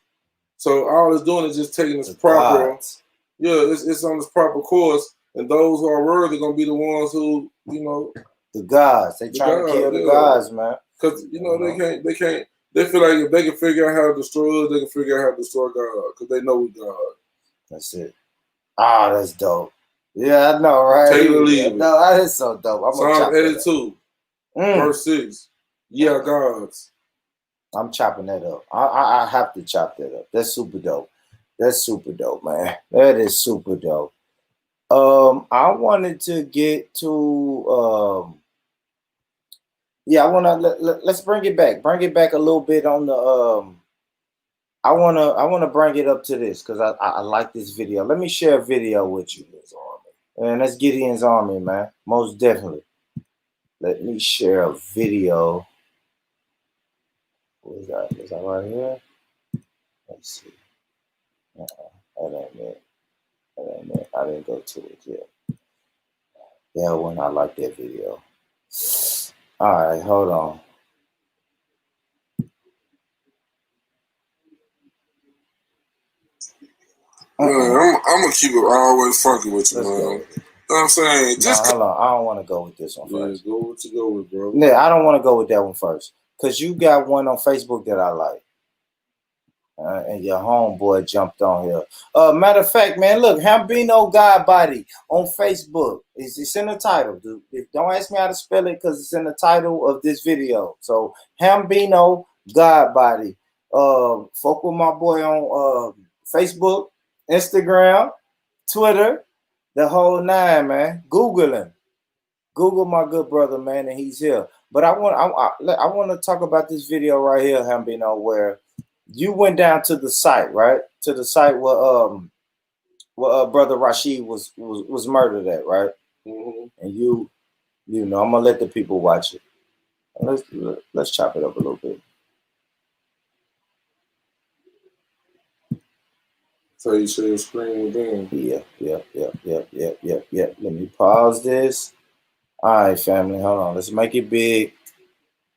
So all it's doing is just taking this proper, it's on this proper course, and those who are worthy are gonna be the ones who, you know,
the gods. They trying to kill the gods, man.
Because you know they can't. They feel like if they can figure out how to destroy us, they can figure out how to destroy God because they know we God.
That's it. Ah, that's dope. Yeah, I know, right?
Take it or leave it.
No, that is so dope. I'm
Psalm 82, verse 6. Yeah, gods.
I'm chopping that up. I have to chop that up. That's super dope. That's super dope, man. That is super dope. I wanted to get to I want to let's bring it back. Bring it back a little bit on I wanna bring it up to this because I like this video. Let me share a video with you, and that's Gideons Army, man. Most definitely. Let me share a video. What is that? Is that right here? Let's see. That ain't it. That ain't it. I didn't go to it yet. Yeah, when I like that video. All right, hold on.
Man, I'm gonna keep it always funky with you, man. You know what I'm saying? Just
hold on. I don't want to go with this one first.
Go what you go with, bro.
Yeah, I don't want to go with that one first. Because you got one on Facebook that I like. And your homeboy jumped on here. Matter of fact, man, look, HAMBINO GODBODY on Facebook. It's in the title, dude. Don't ask me how to spell it because it's in the title of this video. So HAMBINO GODBODY. Fuck with my boy on Facebook, Instagram, Twitter, the whole nine, man. Google him. Google my good brother, man, and he's here. But I want to talk about this video right here, HAMBINO, where you went down to the site, right? To the site where brother Rasheed was murdered at, right?
Mm-hmm.
And you know, I'm gonna let the people watch it. Let's chop it up a little bit.
So you share your screen again.
Yeah. Let me pause this. All right, family, hold on. Let's make it big.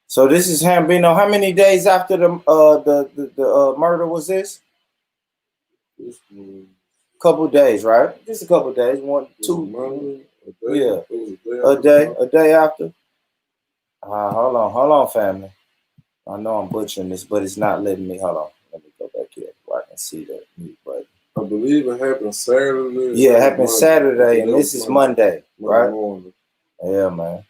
So this is HAMBINO. How many days after the murder was this? Couple days, right? Just a couple days. 1, 2. Yeah, a day after. Hold on, family. I know I'm butchering this, but it's not letting me. Hold on. Let me go back here where I can see the mute button.
I believe it happened Saturday.
Yeah, it happened Saturday, and this is Monday, right? Yeah, man.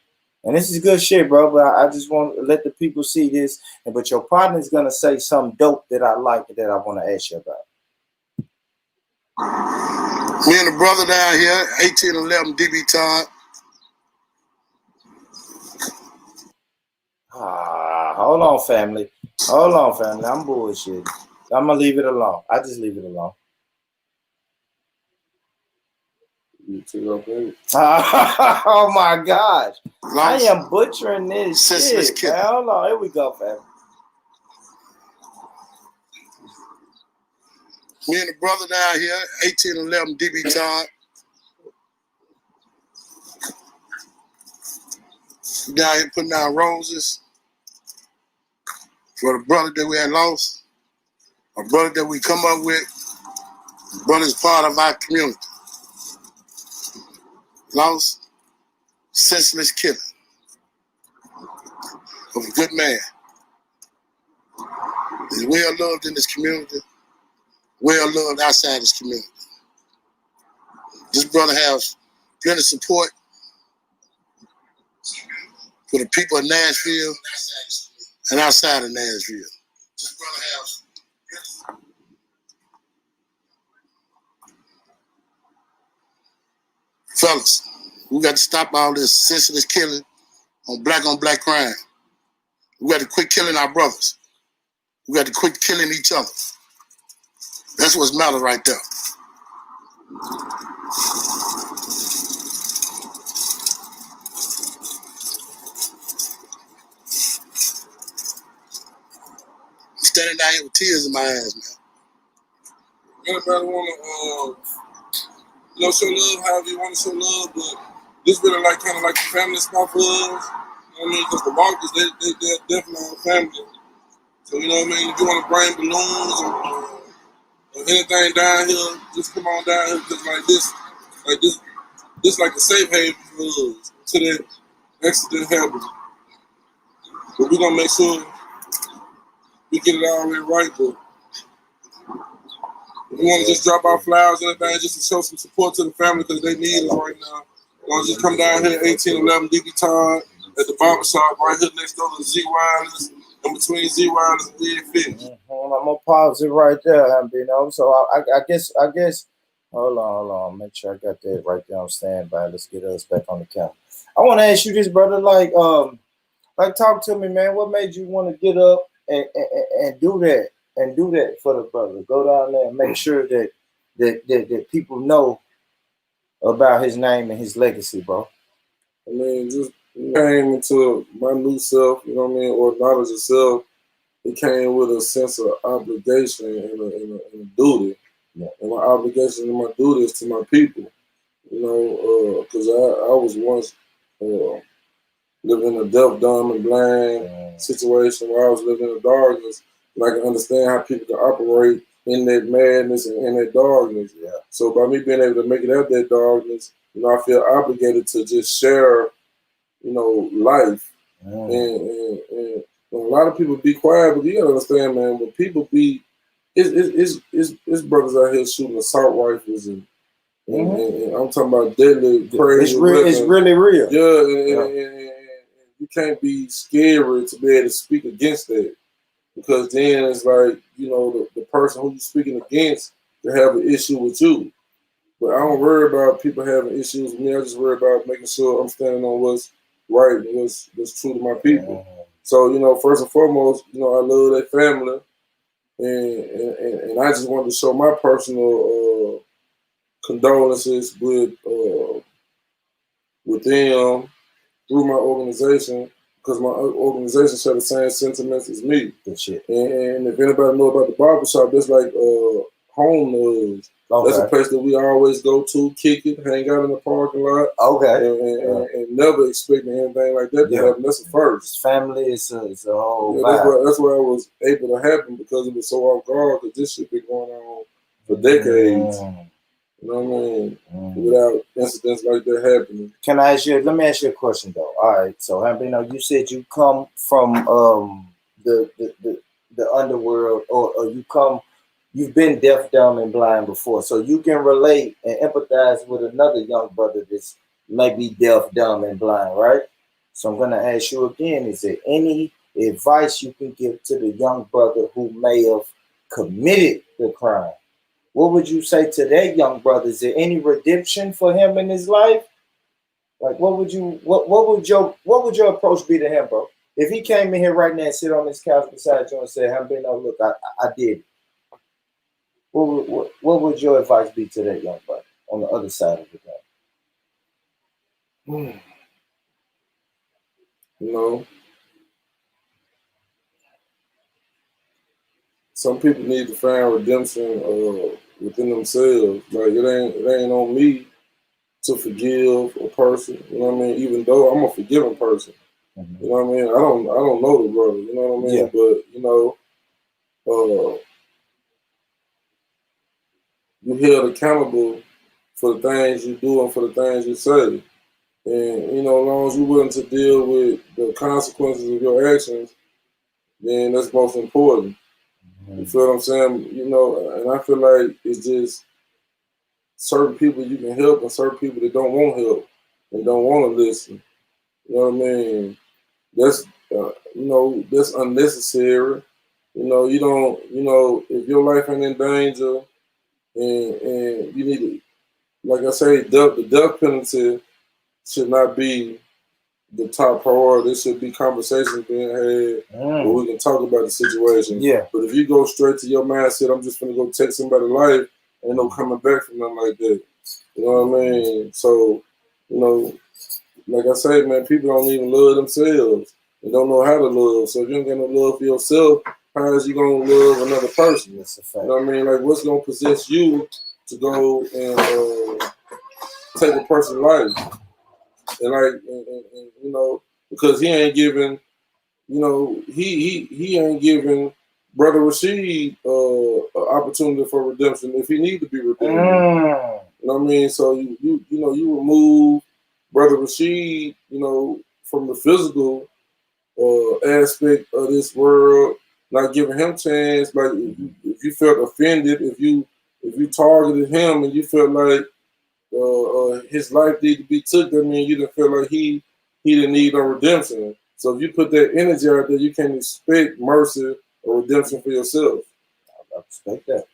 And this is good shit, bro. But I just want to let the people see this. But your partner's gonna say something dope that I like that I want to ask you about.
Me and the brother down here, 1811 DB Todd.
Hold on, family. I'm bullshitting. I'm gonna leave it alone. I just leave it alone. Oh my gosh. I am butchering this shit. Man. Hold on, here we go, fam.
Me and the brother down here, 1811 DB Todd. Down here putting down roses for the brother that we had lost, a brother that we come up with. The brother's part of our community. Lost, senseless killing of a good man. He's well loved in this community, well loved outside this community. This brother has plenty of support for the people of Nashville and outside of Nashville. This brother has fellas, we got to stop all this senseless killing on black crime. We got to quit killing our brothers. We got to quit killing each other. That's what's matter right there. I'm standing down here with tears in my eyes, man.
Anybody want to, show love however you want to show love, but this really like kind of like the family spot for us. You know what I mean? Because the Walkers, they're definitely our family. So, you know what I mean? If you want to bring balloons or anything down here, just come on down here. Because this like a safe haven for us to that accident happened. But we're going to make sure we get it all right. But if you want to just drop off flowers and everything, just to show some support to the family because they need us right now. You want to just come down here, 1811 DB Todd at the barber shop right here next door to Z Wireless. In between Z Wireless and Big Fish.
I'm gonna pause it right there, HAMBINO. So I guess. Hold on. Make sure I got that right there on standby. Let's get us back on the camera. I want to ask you this, brother. Like talk to me, man. What made you want to get up and do that? and do that for the brother. Go down there and make sure that people know about his name and his legacy, bro.
I mean, just came into my new self, you know what I mean, or knowledge of self. It came with a sense of obligation and a duty.
Yeah.
And my obligation and my duty is to my people, you know, because I was once living in a deaf, dumb, and blind situation where I was living in the darkness, and I can understand how people can operate in that madness and in that darkness.
Yeah.
So by me being able to make it out that darkness, you know, I feel obligated to just share, you know, life. And a lot of people be quiet, but you gotta understand, man, when people be, it's brothers out here shooting assault rifles and I'm talking about deadly, crazy.
It's really real.
Yeah, and you can't be scared to be able to speak against that, because then it's like, you know, the person who you're speaking against can have an issue with you. But I don't worry about people having issues with me. I just worry about making sure I'm standing on what's right and what's true to my people. So, you know, first and foremost, you know, I love that family, and I just wanted to show my personal condolences with them through my organization, because my organization share the same sentiments as me.
Good shit.
And if anybody know about the barbershop, that's like home is. Okay. That's a place that we always go to, kick it, hang out in the parking lot.
Okay.
And never expecting anything like that to happen. That's a first.
Family is a whole
that's why it was able to happen, because it was so off guard, because this shit been going on for decades. You know what I mean? Without incidents like that happening.
Let me ask you a question though. All right, so Hambino, you said you come from the underworld, or you've been deaf, dumb, and blind before, so you can relate and empathize with another young brother that's maybe deaf, dumb, and blind, right? So I'm gonna ask you again: is there any advice you can give to the young brother who may have committed the crime? What would you say to that young brother? Is there any redemption for him in his life? Like, what would your approach be to him, bro? If he came in here right now and sit on this couch beside you and said, "Hambino, look, I did it." What would your advice be to that young brother on the other side of the game?
You know, some people need to find redemption within themselves. Like, it ain't on me to forgive a person. You know what I mean? Even though I'm a forgiving person. You know what I mean? I don't know the brother. You know what I mean? Yeah. But you know, you held accountable for the things you do and for the things you say. And, you know, as long as you're willing to deal with the consequences of your actions, then that's most important. You feel what I'm saying? You know, and I feel like it's just certain people you can help and certain people that don't want help and don't want to listen. You know what I mean? That's, you know, that's unnecessary. You know, you don't, you know, if your life ain't in danger and you need to, like I say, the death penalty should not be the top priority. There should be conversations being had where we can talk about the situation.
Yeah.
But if you go straight to your mindset, I'm just gonna go take somebody's life, ain't no coming back from nothing like that. You know what I mean? So, you know, like I say, man, people don't even love themselves and don't know how to love. So if you ain't got no love for yourself, how is you gonna love another person?
That's a fact.
You know what I mean? Like, what's gonna possess you to go and take a person's life? And like, and, you know, because he ain't giving, you know, he ain't giving Brother Rasheed an opportunity for redemption if he need to be redeemed. You know what I mean? So you know, you remove Brother Rasheed, you know, from the physical aspect of this world, not giving him chance. Like, if you felt offended, if you targeted him and you felt like his life needed to be took, that means you didn't feel like he didn't need no redemption. So if you put that energy out there, you can't expect mercy or redemption for yourself.
I respect that.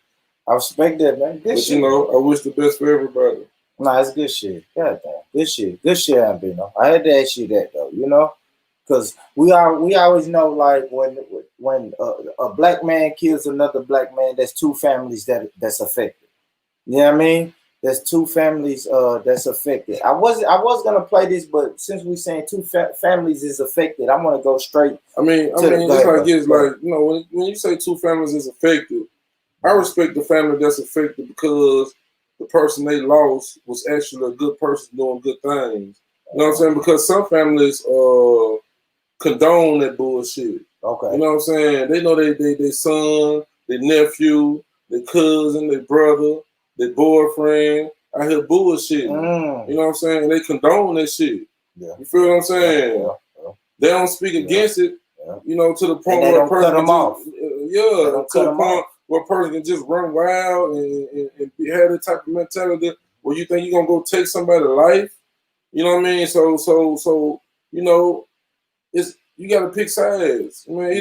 I respect that, man. Good
but
shit.
You know, I wish the best for everybody.
Nah, it's good shit. God damn. Good shit. Good shit, Hambino. I had to ask you that though, you know? Because we always know, like, when when a black man kills another black man, there's two families that's affected. You know what I mean? There's two families that's affected. I was gonna play this, but since we're saying two families is affected, I'm gonna go straight.
I mean, it's like you know, when you say two families is affected, I respect the family that's affected because the person they lost was actually a good person doing good things. You know what I'm saying? Because some families condone that bullshit.
Okay.
You know what I'm saying? They know they son, their nephew, their cousin, their brother, their boyfriend out here bullshit. You know what I'm saying? And they condone that shit.
Yeah.
You feel what I'm saying?
Yeah.
They don't speak against it. You know, to the point
where
a person
can
just, to the point where a person can just run wild and have that type of mentality where you think you're gonna go take somebody's life. You know what I mean? So you know, it's you gotta pick sides. I mean,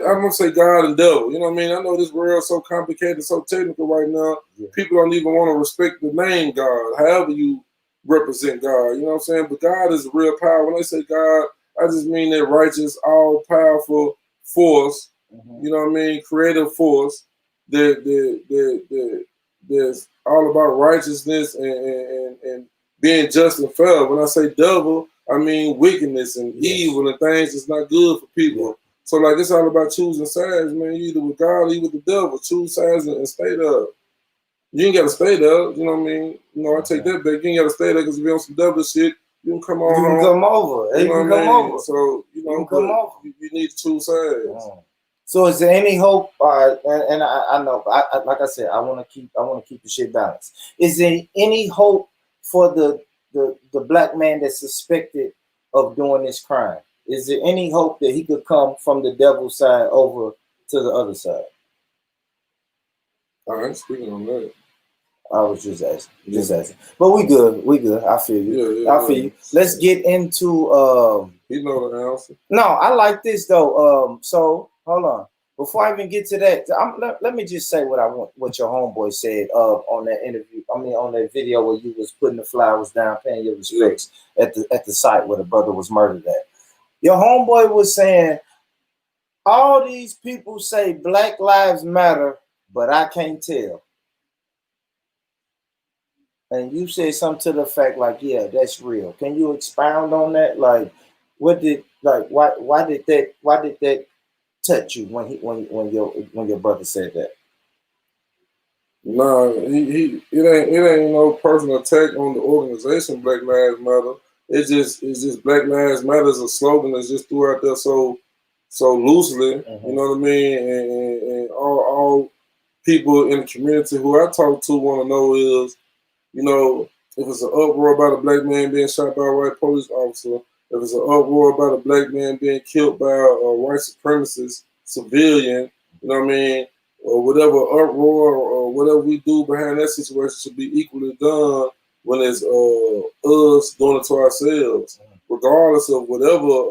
I'm gonna say God and devil. You know what I mean? I know this world's so complicated, so technical right now. Yeah. People don't even want to respect the name God, however you represent God. You know what I'm saying? But God is a real power. When I say God, I just mean that righteous, all-powerful force. You know what I mean? Creative force that's all about righteousness and being just and fair. When I say devil, I mean wickedness and evil and things that's not good for people. Yeah. So like it's all about choosing sides, man. You either with God or you with the devil. Choose sides and stay there. You ain't gotta stay there, you know what I mean? You know, I take that back. You ain't gotta stay there because if you're on some devil shit, you can come on home.
You can come over.
You know what I mean? So, you know, you need to choose sides.
So is there any hope? And I know, like I said, I want to keep the shit balanced. Is there any hope for the black man that's suspected of doing this crime? Is there any hope that he could come from the devil's side over to the other side?
I ain't speaking on that.
I was just asking. But we good. I feel you. I feel you. Let's get into
you know the answer.
No, I like this though. So hold on. Before I even get to that, let me just say what your homeboy said on that interview. I mean, on that video where you was putting the flowers down, paying your respects at the site where the brother was murdered at. Your homeboy was saying, all these people say Black Lives Matter, but I can't tell. And you said something to the fact like, yeah, that's real. Can you expound on that? Like, why did that touch you when your brother said that?
Nah, it ain't no personal attack on the organization Black Lives Matter. It's just Black Lives Matter is a slogan that's just threw out there so loosely. You know what I mean? And all people in the community who I talk to want to know is, you know, if it's an uproar about a black man being shot by a white police officer, if it's an uproar about a black man being killed by a white supremacist civilian, you know what I mean, or whatever uproar or whatever we do behind that situation should be equally done when it's us doing it to ourselves, regardless of whatever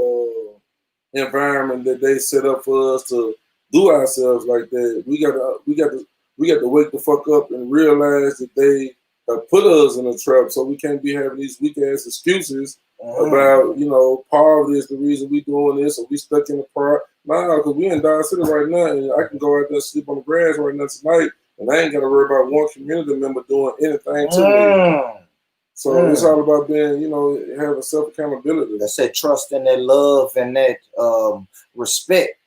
environment that they set up for us to do ourselves like that. We got to wake the fuck up and realize that they put us in a trap, so we can't be having these weak ass excuses about, you know, poverty is the reason we doing this, or we stuck in the park. Nah, because we in Dodge City right now, and I can go out there and sleep on the grass right now tonight, and I ain't got to worry about one community member doing anything to me. So it's all about being, you know, having self accountability.
That's that trust and that love and that respect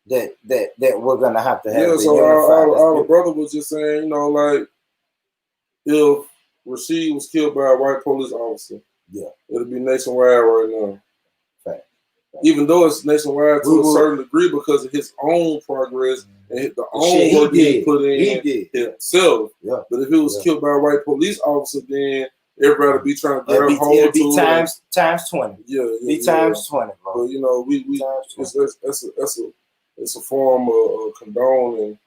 that we're gonna have to have.
Yeah, so our brother was just saying, you know, like, if Rasheed was killed by a white police officer, it'll be nationwide right now.
Fact.
Even though it's nationwide to a certain degree because of his own progress and the own work he put in himself. Yeah. But if he was killed by a white police officer, then everybody be trying to grab hold to it.
It'll be times 20. Be times 20, bro.
But you know, it's a form of condoning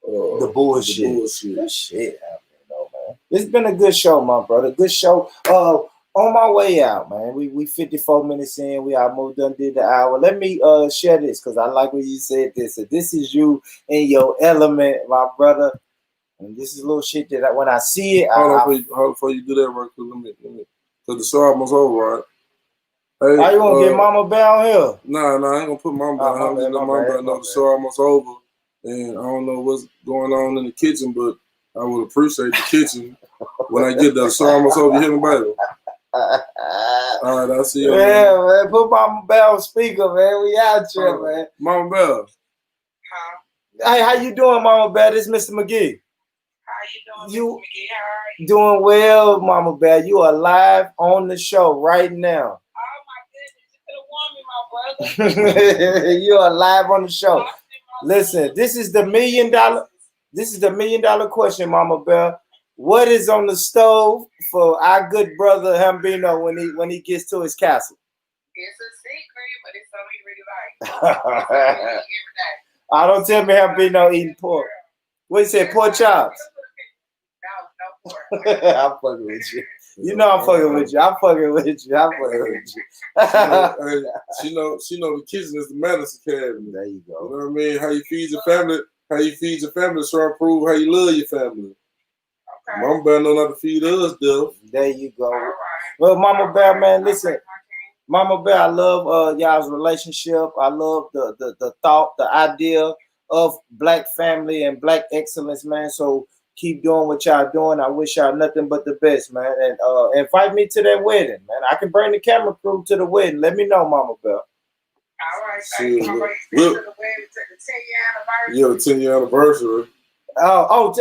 the bullshit. That shit happening though, man. It's been a good show, my brother. Good show. On my way out, man. We 54 minutes in. We almost done did the hour. Let me share this because I like when you said this. So this is you in your element, my brother. And this is a little shit that when I see it,
hold on before you do that, right quick. Let me, because the show almost over, right? Hey,
how you want to get Mama Bear on here?
Nah, I ain't gonna put Mama Bear. I'm just let Mama Bear know the show almost over, and I don't know what's going on in the kitchen, but I would appreciate the kitchen when I get there. The show almost over. You hear me, baby? All right, I'll see you.
Yeah, man. Put Mama Bear on speaker, man. We out here, man.
Mama Bear.
Hey, how you doing, Mama Bear? This is Mr. McGee.
How you doing, Mr. McGee? How are you?
Doing well, Mama Bear. You are live on the show right now.
Oh my goodness, you could have won me, my brother.
You are live on the show. Listen, this is the $1 million. This is the $1 million question, Mama Bear. What is on the stove for our good brother Hambino when he gets to his castle?
It's a secret, but it's something he really likes.
I don't tell me Hambino eating pork. What you say, pork chops?
No pork.
I'm fucking with you. You know I'm fucking with you. I'm fucking with you. I'm fucking with you.
She know the kitchen is the medicine cabinet.
There you go.
You know what I mean? How you feed your family, so prove how you love your family. Okay. Mama Bear know not to feed us, though.
There you go.
Right.
Well, Mama Bear, man, listen. Mama Bear, I love y'all's relationship. I love the thought, the idea of black family and black excellence, man. So keep doing what y'all doing. I wish y'all nothing but the best, man. And invite me to that wedding, man. I can bring the camera crew to the wedding. Let me know, Mama Bear.
All right, thank you. To the wedding, to the 10-year anniversary.
Yeah, the 10-year anniversary.
Oh,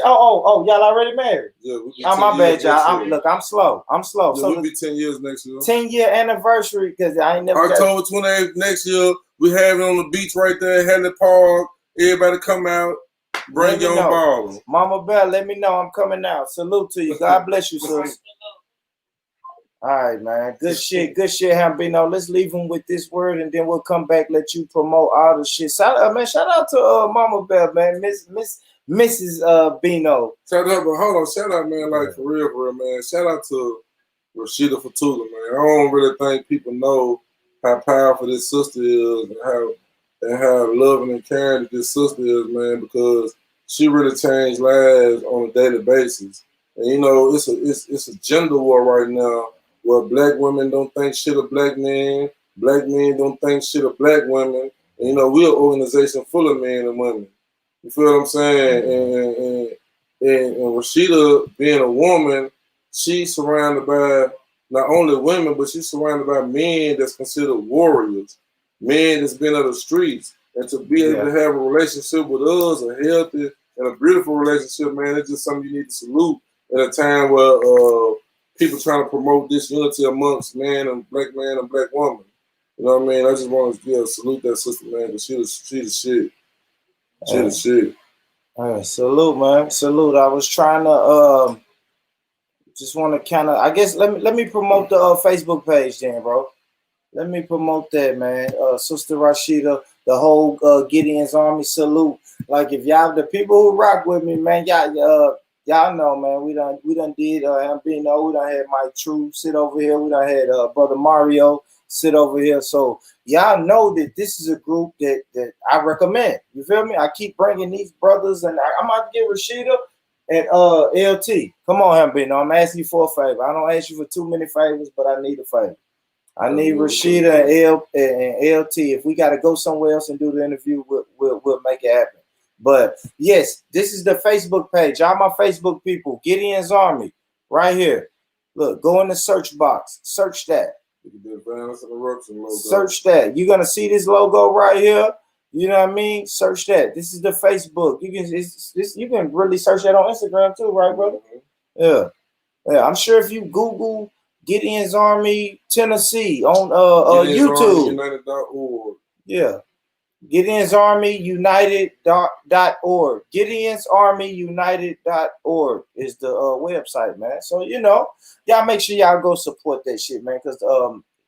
y'all already married?
Yeah, we be
my bad, y'all. Look, I'm slow.
Yeah,
so
we'll be 10 years next year.
10-year anniversary, because I ain't never.
October 28th next year, we have it on the beach right there, Hadley Park. Everybody come out, bring your own ball.
Mama Bear, let me know I'm coming out. Salute to you. God bless you, sis. All right, man. Good shit, Hambino. Let's leave him with this word, and then we'll come back, let you promote all the shit. Shout out to Mama Bear, man. Mrs. Bino.
Shout out, but hold on, shout out, man, like for real, man. Shout out to Rasheed Walker, man. I don't really think people know how powerful this sister is and how loving and caring this sister is, man, because she really changed lives on a daily basis. And you know, it's a gender war right now where black women don't think shit of black men don't think shit of black women. And you know, we're an organization full of men and women. You feel what I'm saying? And Rashida, being a woman, she's surrounded by not only women, but she's surrounded by men that's considered warriors, men that's been on the streets. And to be able to have a relationship with us, a healthy and a beautiful relationship, man, it's just something you need to salute at a time where people trying to promote this unity amongst man and black woman. You know what I mean? I just want to salute that sister, man, because she the shit. Shit.
All right, salute, man. Salute. I was trying to just want to kind of, I guess let me promote the Facebook page then, bro. Let me promote that, man. Sister Rashida, the whole Gideons Army, salute. Like if y'all the people who rock with me, man, y'all know, man. We done did Hambino, we done had Mike True sit over here, we done had Brother Mario sit over here. So y'all know that this is a group that I recommend. You feel me? I keep bringing these brothers, and I'm about to get Rashida and LT. Come on, Hambino. I'm asking you for a favor. I don't ask you for too many favors, but I need a favor. I need Rashida and LT. If we got to go somewhere else and do the interview, we'll make it happen. But yes, this is the Facebook page. All my Facebook people, Gideons Army, right here. Look, go in the search box. Search that. Search that. You're gonna see this logo right here. You know what I mean? Search that. This is the Facebook. You can really search that on Instagram too, right, brother? Yeah. I'm sure if you Google Gideons Army Tennessee on YouTube.
United.org.
Yeah. Gideons Army United.org. Gideons Army United.org is the website, man. So y'all make sure y'all go support that shit, man. Because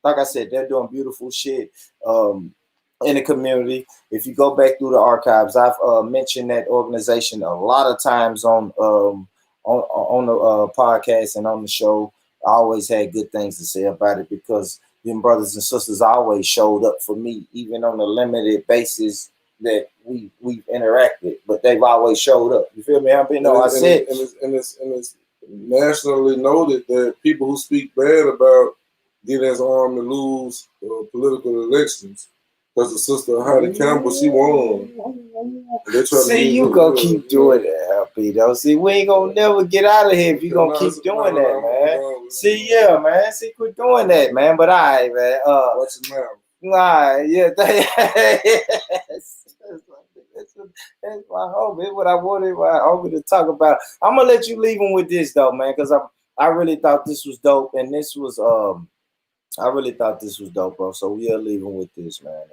like I said, they're doing beautiful shit in the community. If you go back through the archives, I've mentioned that organization a lot of times on the podcast and on the show. I always had good things to say about it because them brothers and sisters always showed up for me, even on a limited basis that we've interacted, but they've always showed up. You feel me? It's
nationally noted that people who speak bad about Gideons Army lose political elections because the sister Heidi Campbell, she won.
See, you gonna keep doing that, Albino. See, we ain't gonna never get out of here if you gonna keep doing that, man. See, yeah, man. See, quit doing that, man. But all right, man.
What's the matter?
Nah, yeah, that's my homie. That's what I wanted my homie to talk about. I'm gonna let you leave him with this though, man, because I really thought this was dope, and this was I really thought this was dope, bro. So we'll leave him with this, man.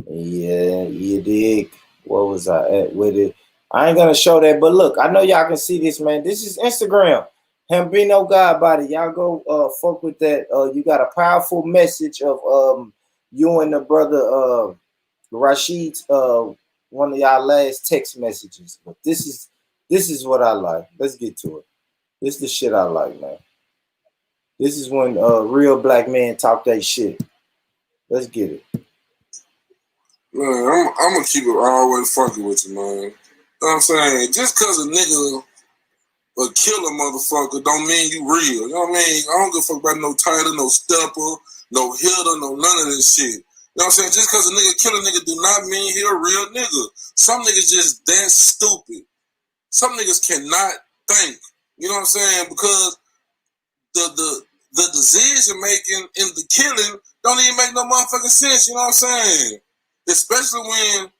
Yeah, you dig. Where was I at with it? I ain't gonna show that, but look, I know y'all can see this, man. This is Instagram. HAMBINO GODBODY. Y'all go fuck with that. You got a powerful message of you and the brother Rasheed, one of y'all last text messages. But this is what I like. Let's get to it. This is the shit I like, man. This is when real black men talk that shit. Let's get it.
Man, I'm gonna keep it always funky with you, man. You know what I'm saying? Just cause a nigga will kill a motherfucker don't mean you real. You know what I mean? I don't give a fuck about no title, no stepper, no hitter, no none of this shit. You know what I'm saying? Just cause a nigga kill a nigga do not mean he a real nigga. Some niggas just that stupid. Some niggas cannot think. You know what I'm saying? Because the decision making in the killing don't even make no motherfucking sense. You know what I'm saying? Especially when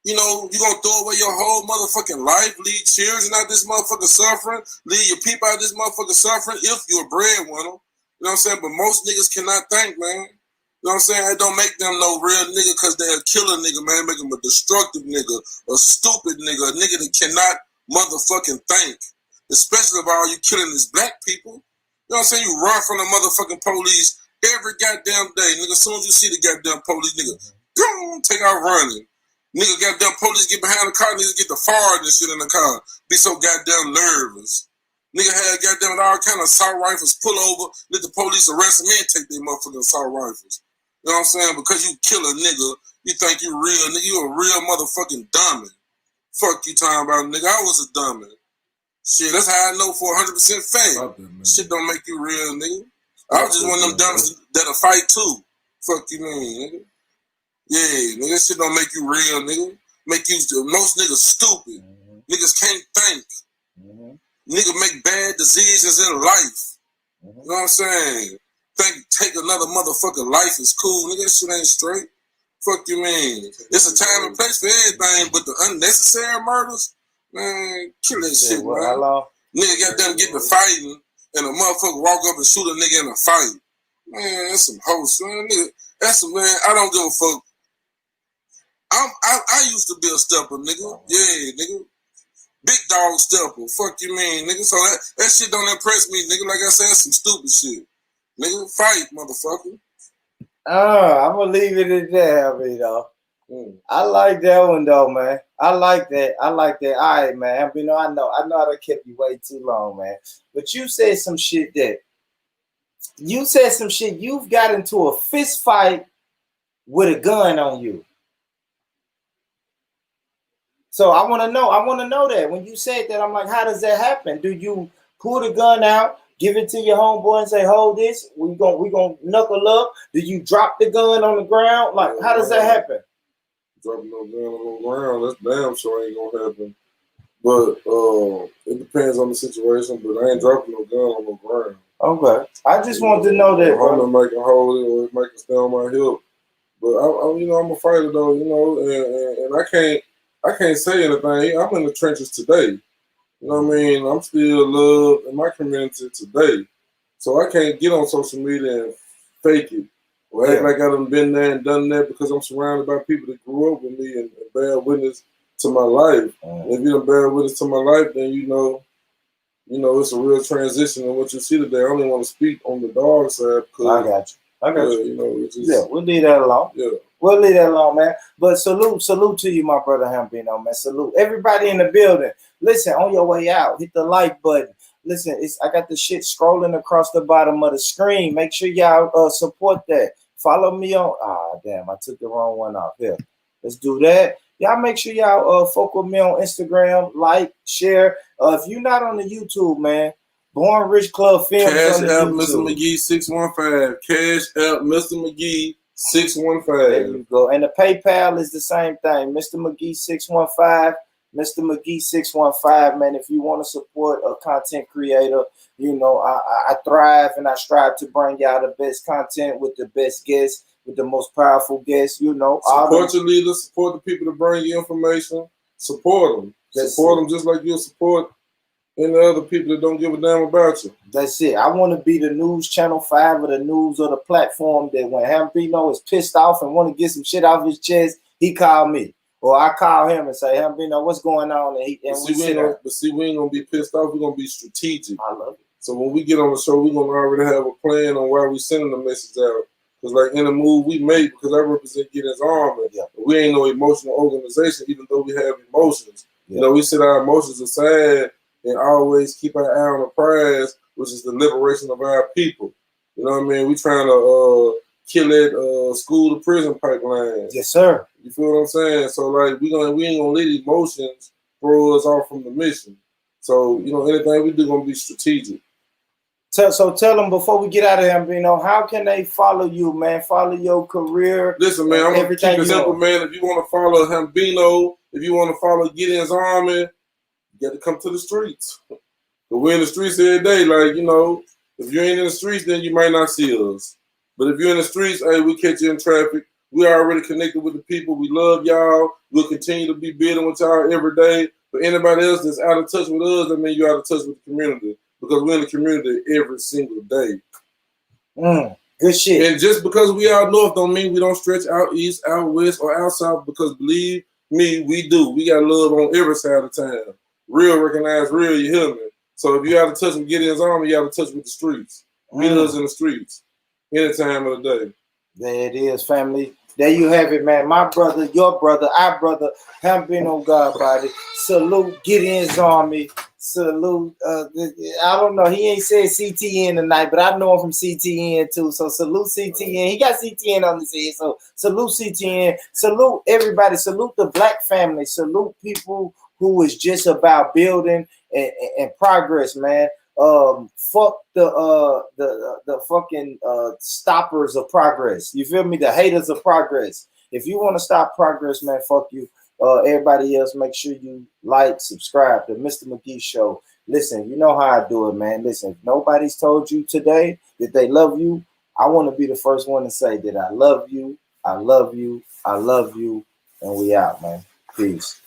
you know, you gonna throw away your whole motherfucking life, leave children out this motherfucker suffering, leave your people out this motherfucker suffering if you're a breadwinner. You know what I'm saying? But most niggas cannot think, man. You know what I'm saying? It don't make them no real nigga because they'll kill a nigga, man. Make them a destructive nigga, a stupid nigga, a nigga that cannot motherfucking think. Especially if all you killing is black people. You know what I'm saying? You run from the motherfucking police every goddamn day. Nigga, as soon as you see the goddamn police, nigga, boom, take out running. Nigga, goddamn police get behind the car, niggas get the fart and shit in the car. Be so goddamn nervous. Nigga had goddamn all kind of assault rifles pull over, let the police arrest them and take their motherfucking assault rifles. You know what I'm saying? Because you kill a nigga, you think you real, nigga, you a real motherfucking dummy. Fuck you talking about, nigga, I was a dummy. Shit, that's how I know for 100% fact. Shit don't make you real, nigga. I was just one of them dummies that'll fight too. Fuck you mean, nigga. Yeah, nigga, that shit don't make you real, nigga. Make you, most niggas stupid. Niggas can't think. Nigga make bad decisions in life. You know what I'm saying? Take another motherfucker life is cool. Nigga, that shit ain't straight. Fuck you mean? It's a time and place for everything, but the unnecessary murders, man, kill that shit, man. Nigga got them getting to fighting, and a motherfucker walk up and shoot a nigga in a fight. Man, that's some hoes, man. Nigga, that's some, man, I don't give a fuck. I used to be a stepper, nigga. Yeah, nigga. Big dog stepper. Fuck you mean, nigga. So that shit don't impress me, nigga. Like I said, some stupid shit. Nigga, fight, motherfucker.
I'm gonna leave it at that, you know. I like that one though, man. I like that. All right, man. You know, I know I kept you way too long, man. But you said some shit you've got into a fist fight with a gun on you. So I want to know that when you said that, I'm like, how does that happen? Do you pull the gun out, give it to your homeboy and say, hold this, we gonna knuckle up? Do you drop the gun on the ground? Like, how does that happen?
Dropping no gun on the ground, that's damn sure ain't gonna happen. But it depends on the situation, but I ain't dropping no gun on the ground. Okay.
I just wanted to know that, bro.
I'm gonna make it hold it or make it stay on my hip. But I'm a fighter though, you know, and I can't say anything. I'm in the trenches today. You know what I mean? I'm still loved in my community today. So I can't get on social media and fake it or act like I done been there and done that because I'm surrounded by people that grew up with me and bear witness to my life. And if you don't bear witness to my life, then you know it's a real transition in what you see today. I only want to speak on the dog side because
I got you.
You know, it's just,
we'll leave that alone.
Yeah.
We'll leave that alone, man. But salute to you, my brother HAMBINO, man. Salute. Everybody in the building. Listen, on your way out, hit the like button. Listen, I got the shit scrolling across the bottom of the screen. Make sure y'all support that. Follow me on. Damn, I took the wrong one off. Here. Let's do that. Y'all make sure y'all fuck with me on Instagram, like, share. If you're not on the YouTube, man, Born Rich Club Films
Cash
on the
App
YouTube.
Mr. McGee 615. Cash App Mr. McGee 615.
There you go. And the PayPal is the same thing. Mr. McGee 615. Mr. McGee 615. Man, if you want to support a content creator, you know, I thrive and I strive to bring y'all the best content with the best guests, with the most powerful guests, you know.
Support your leaders, support the people that bring you information, support them. Support them just like you'll support any other people that don't give a damn about you.
That's it. I want to be the news channel 5 or the news or the platform that when Hambino is pissed off and want to get some shit off his chest, he call me. Or I call him and say, Hambino, what's going on? And we ain't
gonna be pissed off. We're gonna be strategic.
I love it.
So when we get on the show, we're gonna already have a plan on why we sending the message out. Because like in the move we make, because I represent Gideons Army, we ain't no emotional organization, even though we have emotions. You know, we set our emotions aside and always keep our eye on the prize, which is the liberation of our people. You know what I mean? We trying to kill that school to prison pipeline.
Yes, sir.
You feel what I'm saying? So like we ain't gonna let emotions throw us off from the mission. So you know, anything we do gonna be strategic.
So tell them before we get out of here, Hambino, how can they follow you, man? Follow your career.
Listen, man, I'm gonna keep it simple, man. If you want to follow Hambino, if you want to follow Gideons Army, you got to come to the streets. But we're in the streets every day. Like, you know, if you ain't in the streets, then you might not see us. But if you're in the streets, hey, we catch you in traffic. We already connected with the people. We love y'all. We'll continue to be building with y'all every day. But anybody else that's out of touch with us, that means you're out of touch with the community. Because we're in the community every single day.
Good shit.
And just because we out north don't mean we don't stretch out east, out west, or out south. Because believe me, we do. We got love on every side of town. Real recognize real, you hear me? So if you're out of touch with Gideons Army, you're out of touch with the streets. Meet us in the streets any time of the day.
There it is, family. There you have it, man. My brother, your brother, our brother, Hambino Godbody. Salute Gideons Army. Salute. I don't know. He ain't said CTN tonight, but I know him from CTN too. So salute CTN. He got CTN on his head. So salute CTN. Salute everybody. Salute the black family. Salute people who is just about building and progress, man. Fuck the fucking stoppers of progress. You feel me? The haters of progress. If you want to stop progress, man, fuck you. Everybody else, make sure you like, subscribe to Mr. McGee Show. Listen, you know how I do it, man. Listen, if nobody's told you today that they love you, I want to be the first one to say that I love you, I love you, I love you, and we out, man. Peace.